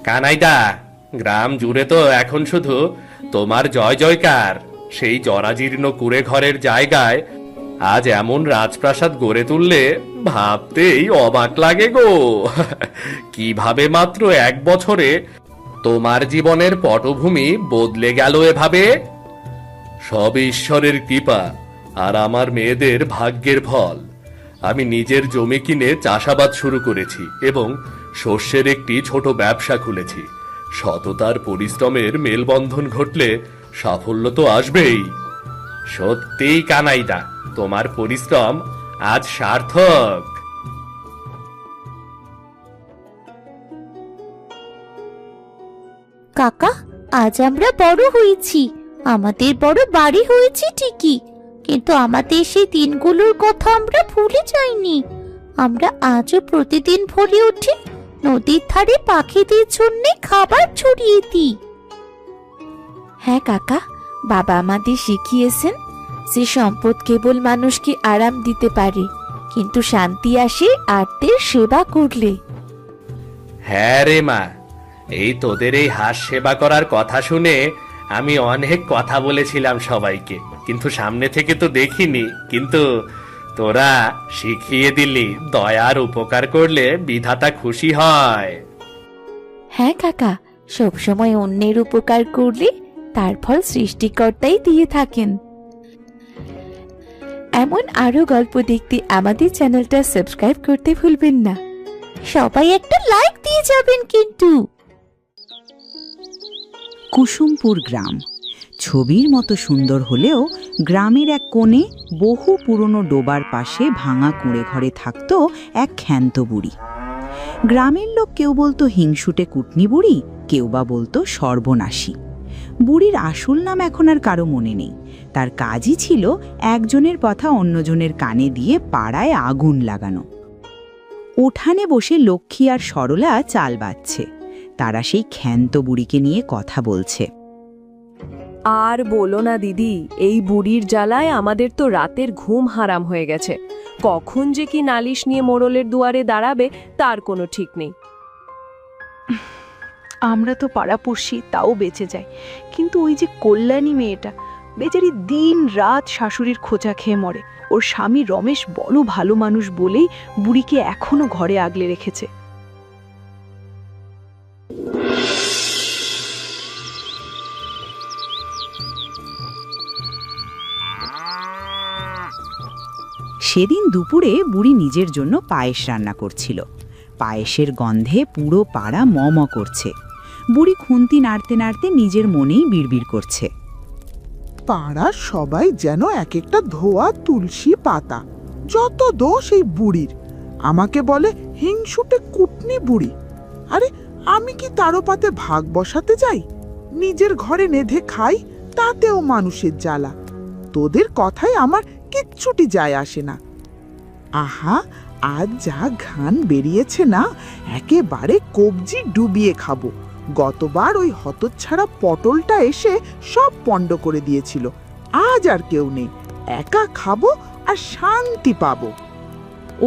কানাইদা, গ্রাম জুড়ে তো এখন শুধু তোমার জয় জয়কার। সেই জরাজীর্ণ কুড়ে ঘরের জায়গায় আজ এমন রাজপ্রাসাদ গড়ে তুললে ভাবতেই অবাক লাগে গো। কিভাবে মাত্র 1 বছরে তোমার জীবনের পটভূমি বদলে গেল এভাবে। সব ঈশ্বরের কৃপা আর আমার মেয়েদের ভাগ্যের ফল। আমি নিজের জমি কিনে চাষাবাদ শুরু করেছি এবং শস্যের একটি ছোট ব্যবসা খুলেছি। সততার পরিশ্রমের মেলবন্ধন ঘটলে সাফল্য তো আসবেই। সত্যিই কানাইদা, তোমার পরিশ্রম আজ সার্থক। কাকা, আজ আমরা বড় হয়েছি, আমাদের বড় বাড়ি হয়েছে ঠিকই, কিন্তু আমাদের সেই দিনগুলোর কথা আমরা ভুলে যাইনি। আমরা আজও প্রতিদিন ভোরে উঠে নদীর ধারে পাখিদের জন্য খাবার ছড়িয়ে দিই। হ্যাঁ কাকা, বাবা আমাদের শিখিয়েছেন যে সম্পদ কেবল মানুষকে আরাম দিতে পারে, কিন্তু শান্তি আসে আত্মের সেবা করলে। হ্যাঁ রে মা, এই তোদের এই হাঁস সেবা করার কথা শুনে আমি অনেক কথা বলেছিলাম সবাইকে, কিন্তু সামনে থেকে তো দেখিনি। কিন্তু তোরা শিখিয়ে দিলি দয়ার উপকার করলে বিধাতা খুশি হয়। হ্যাঁ কাকা, সবসময় অন্যের উপকার করলে তার ফল সৃষ্টিকর্তাই দিয়ে থাকেন। এমন আরো গল্প দেখতে আমাদের চ্যানেলটা সাবস্ক্রাইব করতে ভুলবেন না। সবাই একটা লাইক দিয়ে যাবেন কিন্তু। কুসুমপুর গ্রাম ছবির মতো সুন্দর হলেও গ্রামের এক কোণে বহু পুরনো ডোবার পাশে ভাঙা কুঁড়ে ঘরে থাকত এক ক্ষান্ত বুড়ি। গ্রামের লোক কেউ বলতো হিংসুটে কুটনি বুড়ি, কেউ বা বলতো সর্বনাশী। বুড়ির আসল নাম এখন আর কারো মনে নেই। তার কাজই ছিল একজনের কথা অন্যজনের কানে দিয়ে পাড়ায় আগুন লাগানো। উঠানে বসে লক্ষ্মী আর সরলা চাল বাচ্ছে। তারা সেই ক্ষান্ত বুড়িকে নিয়ে কথা বলছে। আর বলো না দিদি, এই বুড়ির জ্বালায় আমাদের তো রাতের ঘুম হারাম হয়ে গেছে। কখন যে কি নালিশ নিয়ে মোড়লের দুয়ারে দাঁড়াবে তার কোনো ঠিক নেই। আমরা তো পাড়াপড়শি, তাও বেঁচে যাই, কিন্তু ওই যে কল্যাণী মেয়েটা বেচারি দিন রাত শাশুড়ির খোঁচা খেয়ে মরে। ওর স্বামী রমেশ বড় ভালো মানুষ বলেই বুড়িকে এখনো ঘরে আগলে রেখেছে। সেদিন দুপুরে বুড়ি নিজের জন্য পায়েস রান্না করছিল। পায়েসের গন্ধে পুরো পাড়া ম ম করছে। বুড়ি খুন্তি নাড়তে নাড়তে নিজের মনেই বিড়বিড় করছে। পাড়ার সবাই যেন এক একটা ধোয়া তুলসী পাতা। যত দোষ এই বুড়ির। আমাকে বলে হিংসুটে কুটনি বুড়ি। আরে আমি কি তারও পাতে ভাগ বসাতে যাই? নিজের ঘরে নেধে খাই, তাতেও মানুষের জ্বালা। তোদের কথায় আমার কিচ্ছুটি যায় আসে না। আহা, আজ যা ঘান বেরিয়েছে না, একেবারে কবজি ডুবিয়ে খাবো। গতবার ওই হতচ্ছাড়া পটলটা এসে সব পণ্ড করে দিয়েছিল। আজ আর কেউ নেই, একা খাবো আর শান্তি পাবো।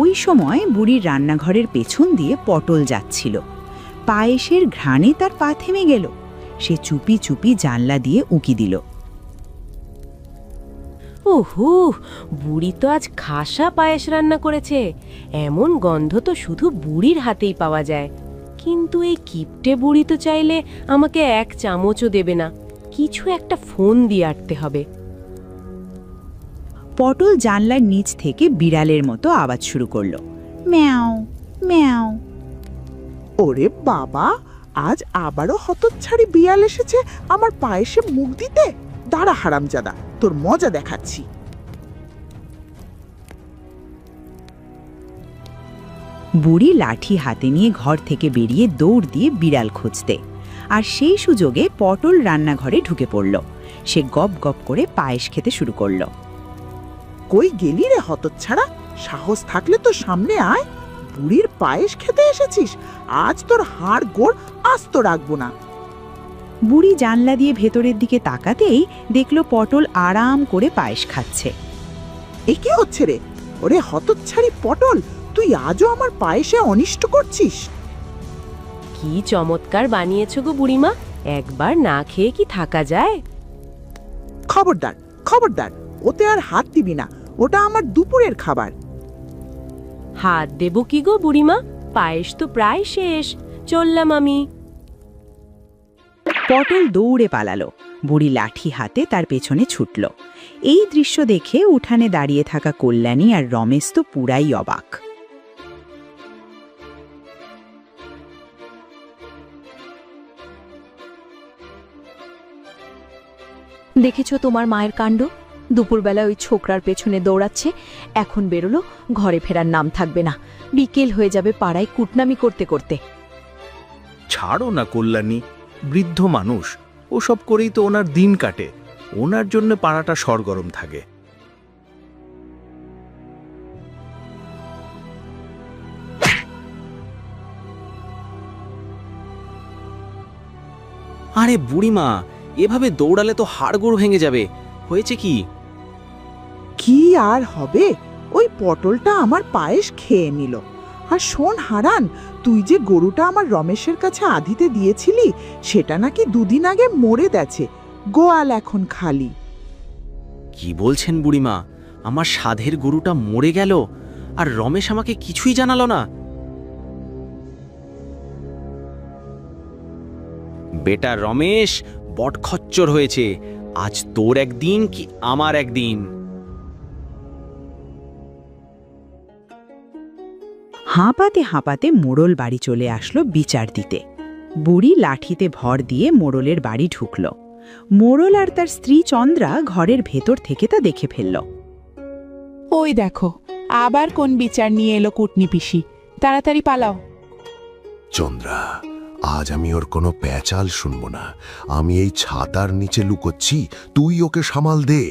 ওই সময় বুড়ির রান্নাঘরের পেছন দিয়ে পটল যাচ্ছিল। পায়েসের ঘ্রাণে তার পা থেমে গেল। সে চুপি চুপি জানলা দিয়ে উঁকি দিল। ওহু, বুড়ি তো আজ খাসা পায়েস রান্না করেছে। এমন গন্ধ তো শুধু বুড়ির হাতেই পাওয়া যায়। কিন্তু এই কিপটে বুড়ি তো চাইলে আমাকে এক চামচও দেবে না। কিছু একটা ফোন দিয়ে আটতে হবে। পটল জানলার নিচ থেকে বিড়ালের মতো আওয়াজ শুরু করলো, ম্যাও ম্যাও। ওরে বাবা, আজ আবারও হতচ্ছাড়ি বিড়াল এসেছে আমার পায়েসে মুখ দিতে। দাঁড়া হারামজাদা, তোর মজা দেখাচ্ছি। বুড়ি লাঠি হাতে নিয়ে ঘর থেকে বেরিয়ে দৌড় দিয়ে বিড়াল খুঁজতে, আর সেই সুযোগে পটল রান্নাঘরে ঢুকে পড়ল। সে গপ গপ করে পায়েস খেতে শুরু করলো। কই গেলি রে হতচ্ছাড়া? সাহস থাকলে তো সামনে আয়। বুড়ির পায়েস খেতে এসেছিস? আজ তোর হাড় গোড় আস্ত রাখবো না। বুড়ি জানলা দিয়ে ভেতরের দিকে তাকাতেই দেখলো পটল আরাম করে পায়েস খাচ্ছে। এ কি হচ্ছে রে? ওরে হতচ্ছাড়ি পটল, তুই আজও আমার পায়েসে অনিষ্ট করছিস। কি চমৎকার বানিয়েছো গো বুড়িমা, একবার না খেয়ে কি থাকা যায়? খবরদার খবরদার, ওতে আর হাত দিবি না, ওটা আমার দুপুরের খাবার। হাত দেব কি গো বুড়িমা, পায়েস তো প্রায় শেষ, চললাম আমি। পটল দৌড়ে পালালো। বুড়ি লাঠি হাতে তার পেছনে ছুটল। এই দৃশ্য দেখে উঠানে দাঁড়িয়ে থাকা কল্যাণী আর রমেশ তো পুরাই অবাক। দেখেছো তোমার মায়ের কাণ্ড? দুপুরবেলা ওই ছোকরার পেছনে দৌড়াচ্ছে, এখন বেরোলো, ঘরে ফেরার নাম থাকবে না। বিকেল হয়ে যাবে পাড়ায় কুটনামি করতে করতে। ছাড়ো না কল্যাণী, বৃদ্ধ মানুষ, ওসব করেই তো ওনার দিন কাটে। ওনার জন্য পাড়াটা সরগরম থাকে। আরে বুড়িমা, এভাবে দৌড়ালে তো হাড়গোড় ভেঙে যাবে। হয়েছে কি? কি আর হবে, ওই পটলটা আমার পায়েস খেয়ে নিল। আর শোন হারান, তুই যে গরুটা আমার রমেশের কাছে আধিতে দিয়েছিলি, সেটা নাকি দুদিন আগে মরে গেছে। গোয়াল এখন খালি। কি বলছেন বুড়িমা? আমার সাধের গরুটা মরে গেল আর রমেশ আমাকে কিছুই জানালো না? বেটা রমেশ বটখচ্চর হয়েছে। আজ তোর একদিন কি আমার একদিন। হাঁপাতে হাঁপাতে মোড়ল বাড়ি চলে আসলো বিচার দিতে। বুড়ি লাঠিতে ভর দিয়ে মোড়লের বাড়ি ঢুকল। মোড়ল আর তার স্ত্রী চন্দ্রা ঘরের ভেতর থেকে তা দেখে ফেলল। ওই দেখো, আবার কোন বিচার নিয়ে এলো কুটনি পিসি, তাড়াতাড়ি পালাও। চন্দ্রা, আজ আমি ওর কোনো প্যাচাল শুনবো না। আমি এই ছাতার নিচে লুকোচ্ছি, তুই ওকে সামাল দে।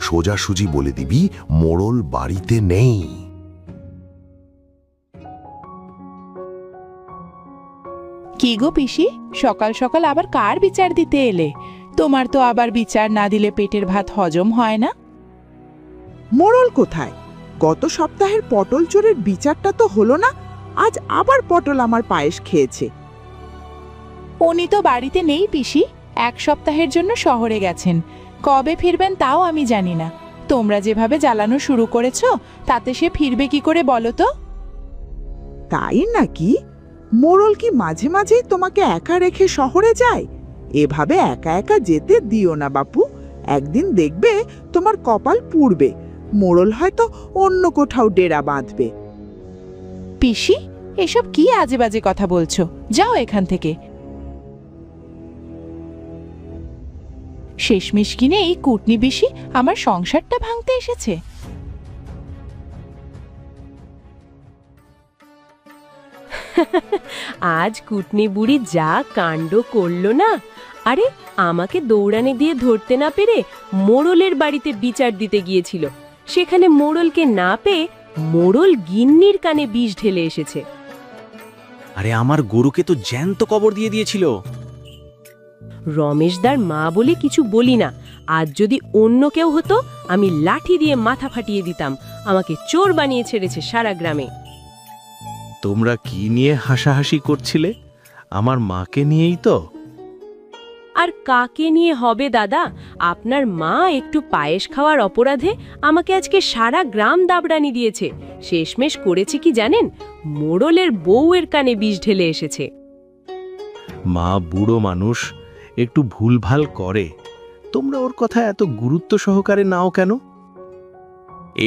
সোজাসুজি বলে দিবি মোড়ল বাড়িতে নেই। কি গো পিসি, সকাল সকাল আবার কার বিচার দিতে এলে? তোমার তো আবার বিচার না দিলে পেটের ভাত হজম হয় না। মোড়ল কোথায়? গত সপ্তাহের পটল চোরের বিচারটা তো হলো না, আজ আবার পটল আমার পায়েস খেয়েছে। উনি তো বাড়িতে নেই পিসি, এক সপ্তাহের জন্য শহরে গেছেন। কবে ফিরবেন তাও আমি জানি না। তোমরা যেভাবে জ্বালানো শুরু করেছো, তাতে সে ফিরবে কি করে বলো তো? তাই নাকি? মোড়ল কি মাঝে মাঝেই তোমাকে একা রেখে শহরে যায়? এভাবে একা একা যেতে দিও না বাপু। একদিন দেখবে তোমার কপাল পুড়বে। মোড়ল হয়তো অন্য কোথাও ডেরা বাঁধবে। পিসি, এসব কি আজে বাজে কথা বলছো? যাও এখান থেকে। শেষমেশ কিনে এই কুটনি পিসি আমার সংসারটা ভাঙতে এসেছে। আজ কুটনি বুড়ি যা কাণ্ড করলো না! আরে আমাকে দৌড়ানি দিয়ে ধরতে না পেরে মোড়লের বাড়িতে বিচার দিতে গিয়েছিল, সেখানে মোড়লকে না পেয়ে মোড়ল গিন্নির কানে বিষ ঢেলে এসেছে। আরে আমার গরুকে তো জ্যান্ত কবর দিয়ে দিয়েছিল। রমেশদার মা বলে কিছু বলি না, আজ যদি অন্য কেউ হতো আমি লাঠি দিয়ে মাথা ফাটিয়ে দিতাম। আমাকে চোর বানিয়ে ছেড়েছে সারা গ্রামে। তোমরা কি নিয়ে হাসাহাসি করছিলে? আমার মাকে নিয়েই তো। আর কাকে নিয়ে হবে দাদা? আপনার মা একটু পায়েস খাওয়ার অপরাধে আমাকে আজকে সারা গ্রাম দাবড়ানি দিয়েছে। শেষমেশ করেছে কি জানেন? মোড়লের বউয়ের কানে বিষ ঢেলে এসেছে। মা বুড়ো মানুষ, একটু ভুলভাল করে। তোমরা ওর কথা এত গুরুত্ব সহকারে নাও কেন?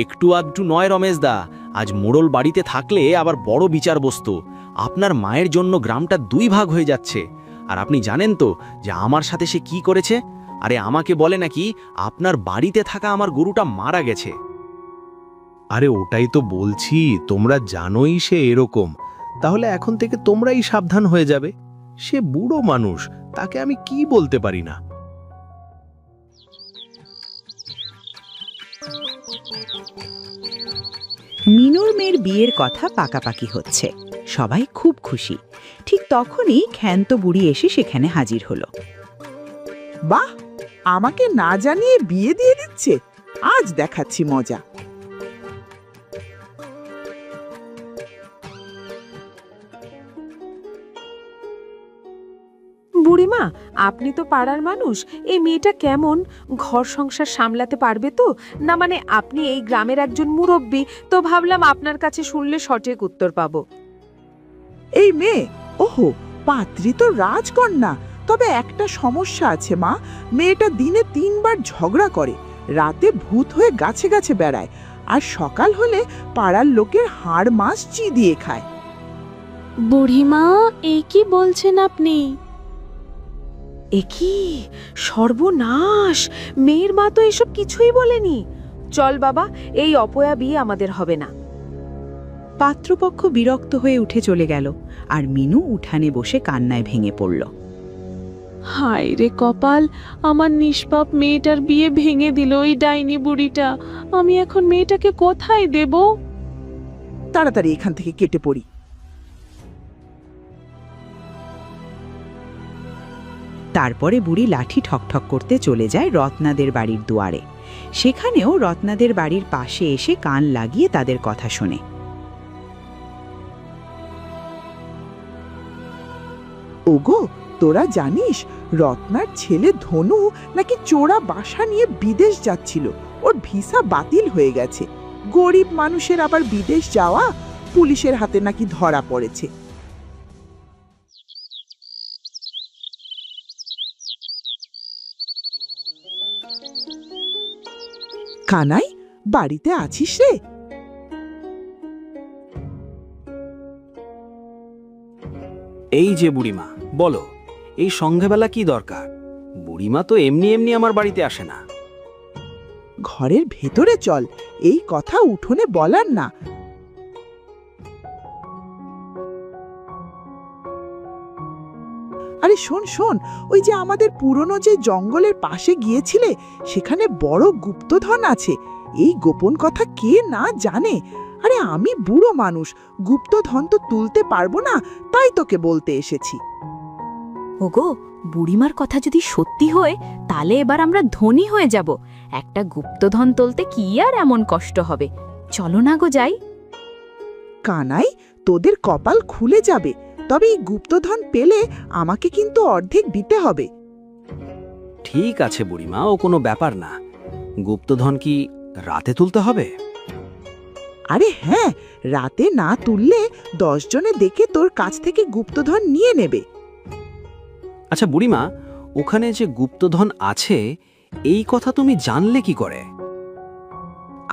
একটু আধটু নয় রমেশ দা, আজ মোড়ল বাড়িতে থাকলে আবার বড় বিচার বসতো। আপনার মায়ের জন্য গ্রামটা 2 ভাগ হয়ে যাচ্ছে। আর আপনি জানেন তো যে আমার সাথে সে কি করেছে? আরে আমাকে বলে নাকি আপনার বাড়িতে থাকা আমার গরুটা মারা গেছে। আরে ওটাই তো বলছি, তোমরা জানোই সে এরকম। তাহলে এখন থেকে তোমরাই সাবধান হয়ে যাবে। সে বুড়ো মানুষ, তাকে আমি কি বলতে পারি না। মিনুর মেয়ের বিয়ের কথা পাকাপাকি হচ্ছে, সবাই খুব খুশি। ঠিক তখনই ক্ষান্ত বুড়ি এসে সেখানে হাজির হলো। বাহ, আমাকে না জানিয়ে বিয়ে দিয়ে দিচ্ছে। আজ দেখাচ্ছি মজা। বুড়িমা, আপনি তো পাড়ার মানুষ, এই মেয়েটা কেমন? ঘর সংসার সামলাতে পারবে তো? না মানে আপনি এই গ্রামের একজন মুরব্বী, তো ভাবলাম আপনার কাছে শুনলে সঠিক উত্তর পাবো। এই মেয়ে, ওহো, পাত্রী তো রাজকন্যা। তবে একটা সমস্যা আছে মা, মেয়েটা দিনে 3 বার ঝগড়া করে, রাতে ভূত হয়ে গাছে গাছে বেড়ায়, আর সকাল হলে পাড়ার লোকের হাড় মাছ চিবিয়ে খায়। বুড়িমা, এই কি বলছেন আপনি? এ কি সর্বনাশ! মেয়ের মা তো এসব কিছুই বলেনি। চল বাবা, এই অপয়া বিয়ে আমাদের হবে না। পাত্রপক্ষ বিরক্ত হয়ে উঠে চলে গেল, আর মিনু উঠানে বসে কান্নায় ভেঙে পড়ল। হায় রে কপাল, আমার নিষ্পাপ মেয়েটার বিয়ে ভেঙে দিল ওই ডাইনি বুড়িটা। আমি এখন মেয়েটাকে কোথায় দেব? তাড়াতাড়ি এখান থেকে কেটে পড়ি। তারপরে বুড়ি লাঠি ঠকঠক করতে চলে যায় রত্নাদের বাড়ির দুয়ারে। সেখানেও রত্নাদের বাড়ির পাশে এসে কান লাগিয়ে তাদের কথা শোনে। ওগো, তোরা জানিস রত্নার ছেলে ধনু নাকি চোরা বাসা নিয়ে বিদেশ যাচ্ছিল, ওর ভিসা বাতিল হয়ে গেছে। গরিব মানুষের আবার বিদেশ যাওয়া পুলিশের হাতে নাকি ধরা পড়েছে। কানাই, বাড়িতে আছিস রে? এই যে বুড়িমা, বলো এই সন্ধ্যাবেলা কি দরকার? বুড়িমা তো এমনি এমনি আমার বাড়িতে আসে না। ঘরের ভেতরে চল, এই কথা উঠোনে বলার না। আরে শোন শোন, ওই যে আমাদের পুরনো যে জঙ্গলের পাশে গিয়েছিলে, সেখানে বড় গুপ্তধন আছে। এই গোপন কথা কে না জানে? আরে আমি বুড়ো মানুষ, গুপ্তধন তো তুলতে পারবো না, তাই তোকে বলতে এসেছি। ওগো, বুড়িমার কথা যদি সত্যি হয়, তাহলে এবার আমরা ধনী হয়ে যাব। একটা গুপ্তধন তুলতে কি আর এমন কষ্ট হবে? চলো না গো যাই। কানাই, তোদের কপাল খুলে যাবে, তবে এই গুপ্তধন পেলে আমাকে কিন্তু অর্ধেক দিতে হবে। ঠিক আছে বুড়িমা, ও কোনো ব্যাপার না। গুপ্তধন কি রাতে তুলতে হবে? আরে হ্যাঁ, রাতে না তুললে 10 জনে দেখে তোর কাছ থেকে গুপ্তধন নিয়ে নেবে। আচ্ছা বুড়িমা, ওখানে যে গুপ্তধন আছে এই কথা তুমি জানলে কি করে?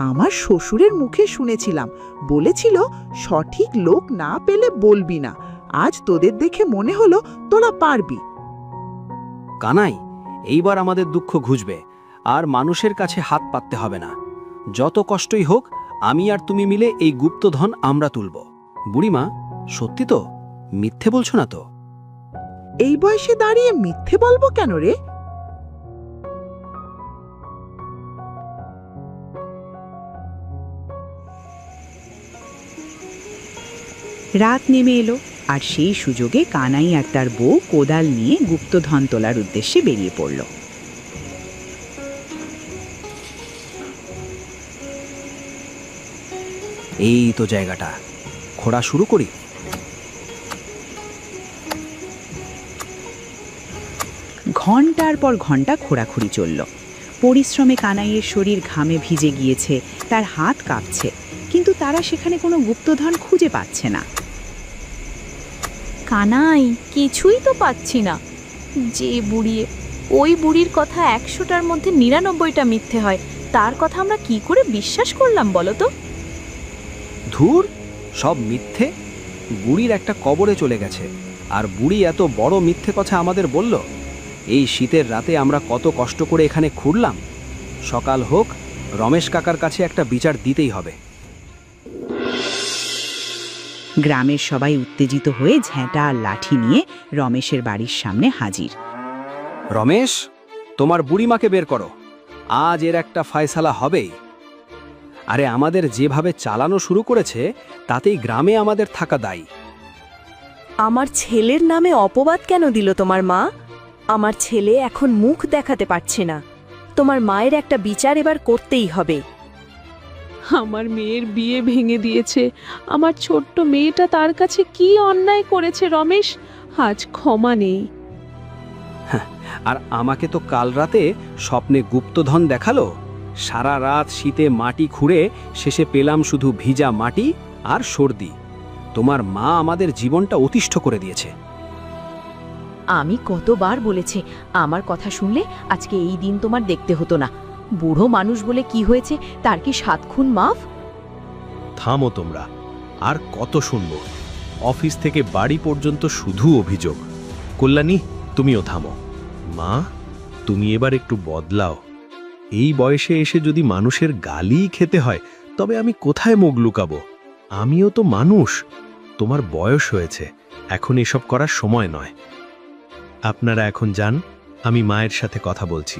আমার শ্বশুরের মুখে শুনেছিলাম, বলেছিল সঠিক লোক না পেলে বলবি না। আজ তোদের দেখে মনে হলো তোরা পারবি। কানাই, এইবার আমাদের দুঃখ ঘুচবে, আর মানুষের কাছে হাত পাততে হবে না। যত কষ্টই হোক, আমি আর তুমি মিলে এই গুপ্তধন আমরা তুলব। বুড়িমা, সত্যি তো? মিথ্যে বলছো না তো? এই বয়সে দাঁড়িয়ে মিথ্যে বলবো কেন রে? রাত নেমে এলো, আর সেই সুযোগে কানাই আর তার বউ কোদাল নিয়ে গুপ্তধন তোলার উদ্দেশ্যে বেরিয়ে পড়ল। এই তো জায়গাটা, খোঁড়া শুরু করি। ঘন্টার পর ঘন্টা খোঁড়াখুড়ি চলল। পরিশ্রমে কানাইয়ের শরীর ঘামে ভিজে গিয়েছে, তার হাত কাঁপছে, কিন্তু তারা সেখানে কোনো গুপ্তধন খুঁজে পাচ্ছে না। কানাই, কিছুই তো পাচ্ছি না। যে বুড়ি, ওই বুড়ির কথা 100টার মধ্যে 99টা মিথ্যে হয়, তার কথা আমরা কি করে বিশ্বাস করলাম বলো তো? ধুর, সব মিথ্যে। বুড়ির একটা কবরে চলে গেছে, আর বুড়ি এত বড় মিথ্যে কথা আমাদের বলল। এই শীতের রাতে আমরা কত কষ্ট করে এখানে খুঁড়লাম। সকাল হোক, রমেশ কাকার কাছে একটা বিচার দিতেই হবে। গ্রামের সবাই উত্তেজিত হয়ে ঝেঁটা আর লাঠি নিয়ে রমেশের বাড়ির সামনে হাজির। রমেশ, তোমার বুড়িমাকে বের করো, আজ এর একটা ফয়সালা হবেই। আরে আমাদের যেভাবে চালানো শুরু করেছে, তাতেই গ্রামে আমাদের থাকা দায়ী। আমার ছেলের নামে অপবাদ কেন দিল তোমার মা? আমার ছেলে এখন মুখ দেখাতে পারছে না। তোমার মায়ের একটা বিচার এবার করতেই হবে। আমার মেয়ের বিয়ে ভেঙে দিয়েছে। আমার ছোট্ট মেয়েটা তার কাছে কি অন্যায় করেছে রমেশ, আজ ক্ষমা নেই। আর আমাকে তো কাল রাতে স্বপ্নে গুপ্তধন দেখালো। সারা রাত শীতে মাটি খুঁড়ে শেষে পেলাম শুধু ভিজা মাটি আর সর্দি। তোমার মা আমাদের জীবনটা অতিষ্ঠ করে দিয়েছে। আমি কতবার বলেছি, আমার কথা শুনলে আজকে এই দিন তোমার দেখতে হতো না। বুড়ো মানুষ বলে কি হয়েছে, তার কি 7 খুন মাফ? থামো তোমরা, আর কত শুনবো? অফিস থেকে বাড়ি পর্যন্ত শুধু অভিযোগ। কল্যাণী, তুমিও থামো। মা, তুমি এবার একটু বদলাও। এই বয়সে এসে যদি মানুষের গালি খেতে হয়, তবে আমি কোথায় মুখ লুকাবো? আমিও তো মানুষ। তোমার বয়স হয়েছে, এখন এসব করার সময় নয়। আপনারা এখন যান, আমি মায়ের সাথে কথা বলছি।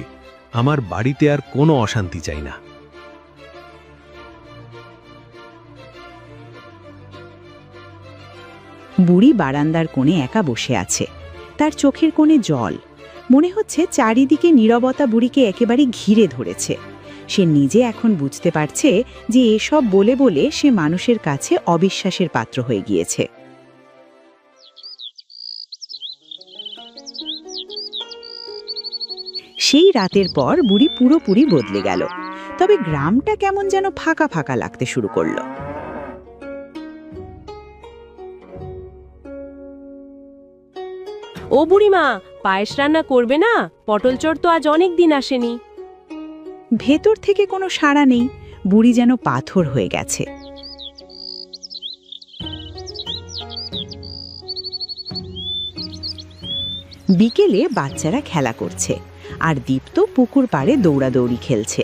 আমার বাড়িতে আর কোনো অশান্তি চাই না। বুড়ি বারান্দার কোণে একা বসে আছে, তার চোখের কোণে জল। মনে হচ্ছে চারিদিকে নীরবতা বুড়িকে একেবারে ঘিরে ধরেছে। সে নিজে এখন বুঝতে পারছে যে এসব বলে বলে সে মানুষের কাছে অবিশ্বাসের পাত্র হয়ে গিয়েছে। সেই রাতের পর বুড়ি পুরোপুরি বদলে গেল, তবে গ্রামটা কেমন যেন ফাঁকা ফাঁকা লাগতে শুরু করলো। ও বুড়িমা, পায়েস রান্না করবে না? পটল চোর তো আজ অনেক দিন আসেনি। ভেতর থেকে কোনো সাড়া নেই, বুড়ি যেন পাথর হয়ে গেছে। বিকেলে বাচ্চারা খেলা করছে, আর দীপ্ত পুকুর পাড়ে দৌড়াদৌড়ি খেলছে।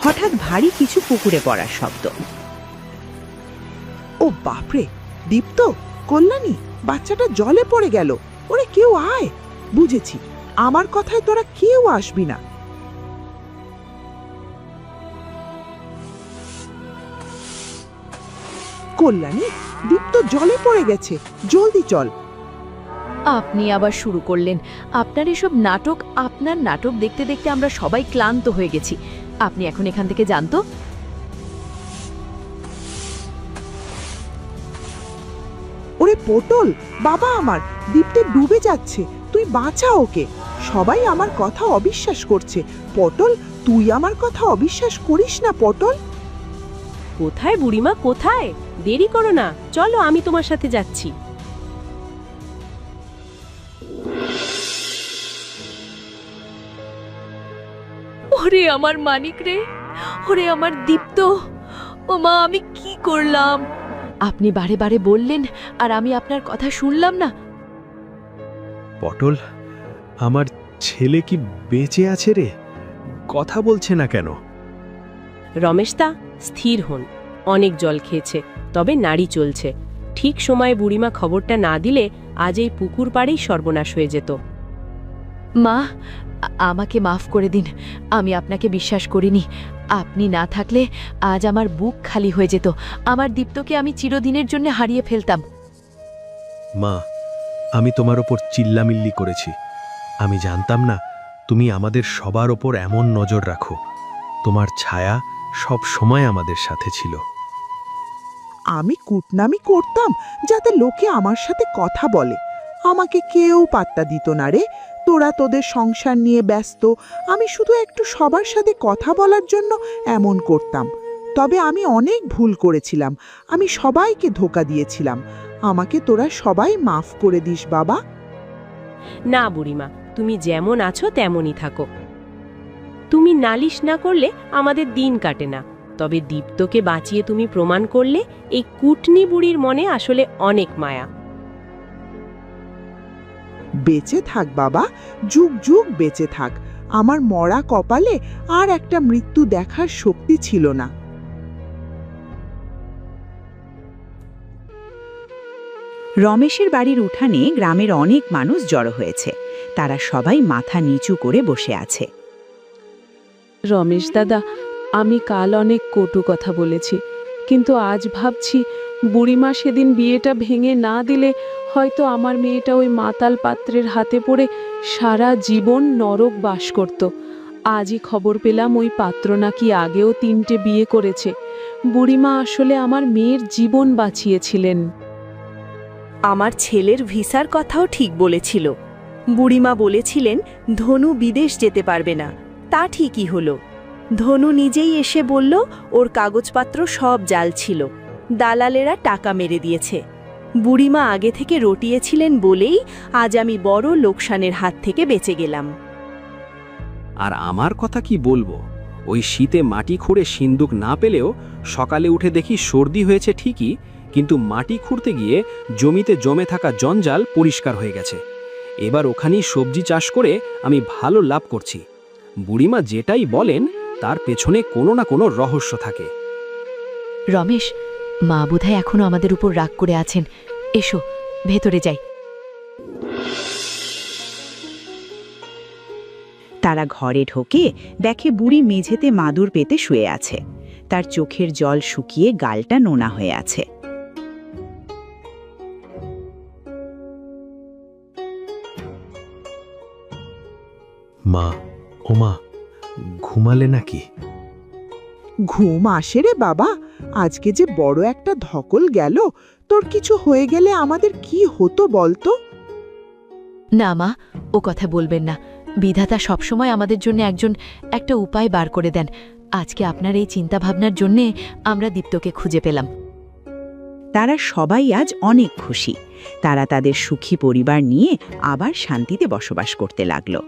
হঠাৎ ভারী কিছু পুকুরে পড়ার শব্দ। ও বাপরে, দীপ্ত, কল্যাণী, বাচ্চাটা জলে পড়ে গেল। ওরে কেউ আয়। বুঝেছি, আমার কথায় তোরা কেউ আসবি না। কল্যাণী, দীপ্ত জলে পড়ে গেছে, জলদি চল। আপনি আবার শুরু করলেন আপনার এসব নাটক। আপনার নাটক দেখতে দেখতে আমরা সবাই ক্লান্ত হয়ে গেছি। আপনি এখন এখান থেকে যান তো। ওরে পটল, বাবা আমার, দীপ্তে ডুবে যাচ্ছে, তুই বাঁচা ওকে। সবাই আমার কথা অবিশ্বাস করছে। পটল, তুই আমার কথা অবিশ্বাস করিস না পটল। কোথায় বুড়িমা, কোথায়? দেরি করো না, চলো আমি তোমার সাথে যাচ্ছি। ওরে আমার মানিক রে, ওরে আমার দীপ্ত, ও মা, আমি কি করলাম? আপনি বারে বারে বললেন, আর আমি আপনার কথা শুনলাম না। পটল, আমার ছেলে কি বেঁচে আছে রে? কথা বলছে না কেন? রমেশদা, স্থির হন। অনেক জল খেয়েছে, তবে নাড়ি চলছে। ঠিক সময়ে বুড়িমা খবরটা না দিলে আজ এই পুকুর পাড়েই সর্বনাশ হয়ে যেত। মা, আমাকে মাফ করে দিন। আমি আপনাকে বিশ্বাস করিনি। আপনি না থাকলে আজ আমার বুক খালি হয়ে যেত। আমার দীপ্তকে আমি চিরদিনের জন্য হারিয়ে ফেলতাম। মা, আমি তোমার ওপর চিল্লামিল্লি করেছি। আমি জানতাম না তুমি আমাদের সবার ওপর এমন নজর রাখো। তোমার ছায়া সব সময় আমাদের সাথে ছিল। আমি কুটনামি করতাম যাতে লোকে আমার সাথে কথা বলে। আমাকে কেউ পাত্তা দিত না রে। তো তোরা তোদের সংসার নিয়ে ব্যস্ত, আমি শুধু একটু সবার সাথে কথা বলার জন্য এমন করতাম। তবে আমি অনেক ভুল করেছিলাম, আমি সবাইকে ধোঁকা দিয়েছিলাম। আমাকে তোরা সবাই মাফ করে দিস বাবা। না বুড়িমা, তুমি যেমন আছো তেমনই থাকো। তুমি নালিশ না করলে আমাদের দিন কাটে না। তবে দীপ্তকে বাঁচিয়ে তুমি প্রমাণ করলে এই কুটনি বুড়ির মনে আসলে অনেক মায়া। বেঁচে থাক বাবা, যুগ যুগ বেঁচে থাক। আমার মরা কপালে আর একটা মৃত্যু দেখার শক্তি ছিল না। রমেশের বাড়ির উঠানে গ্রামের অনেক মানুষ জড়ো হয়েছে। তারা সবাই মাথা নিচু করে বসে আছে। রমেশ দাদা, আমি কাল অনেক কটু কথা বলেছি, কিন্তু আজ ভাবছি বুড়িমা সেদিন বিয়েটা ভেঙে না দিলে হয়তো আমার মেয়েটা ওই মাতাল পাত্রের হাতে পড়ে সারা জীবন নরক বাস করত। আজই খবর পেলাম ওই পাত্র নাকি আগেও 3টে বিয়ে করেছে। বুড়িমা আসলে আমার মেয়ের জীবন বাঁচিয়েছিলেন। আমার ছেলের ভিসার কথাও ঠিক বলেছিল। বুড়িমা বলেছিলেন ধনু বিদেশ যেতে পারবে না। তা ঠিকই হলো। ধনু নিজেই এসে বলল ওর কাগজপত্র সব জাল ছিল, দালালেরা টাকা মেরে দিয়েছে। বুড়িমা আগে থেকে রটিয়েছিলেন বলেই আজ আমি বড় লোকসানের হাত থেকে বেঁচে গেলাম। আর আমার কথা কি বলবো, ওই শীতে মাটি খুঁড়ে সিন্দুক না পেলেও সকালে উঠে দেখি সর্দি হয়েছে ঠিকই, কিন্তু মাটি খুঁড়তে গিয়ে জমিতে জমে থাকা জঞ্জাল পরিষ্কার হয়ে গেছে। এবার ওখানেই সবজি চাষ করে আমি ভালো লাভ করছি। বুড়িমা যেটাই বলেন তার পেছনে কোনো না কোনো রহস্য থাকে। রমেশ, মা বোধহয় এখনো আমাদের উপর রাগ করে আছেন। এসো ভেতরে যাই। তারা ঘরে ঢোকে, দেখে বুড়ি মেঝেতে মাদুর পেতে শুয়ে আছে। তার চোখের জল শুকিয়ে গালটা নোনা হয়ে আছে। মা, ও মা, ঘুমালে নাকি? ঘুম আসে রে বাবা, আজকে যে বড় একটা ধকল গেল। তোর কিছু হয়ে গেলে আমাদের কি হতো বলতো? না মা, ও কথা বলবেন না। বিধাতা সবসময় আমাদের জন্য একটা উপায় বার করে দেন। আজকে আপনার এই চিন্তাভাবনার জন্যে আমরা দীপ্তকে খুঁজে পেলাম। তারা সবাই আজ অনেক খুশি। তারা তাদের সুখী পরিবার নিয়ে আবার শান্তিতে বসবাস করতে লাগলো।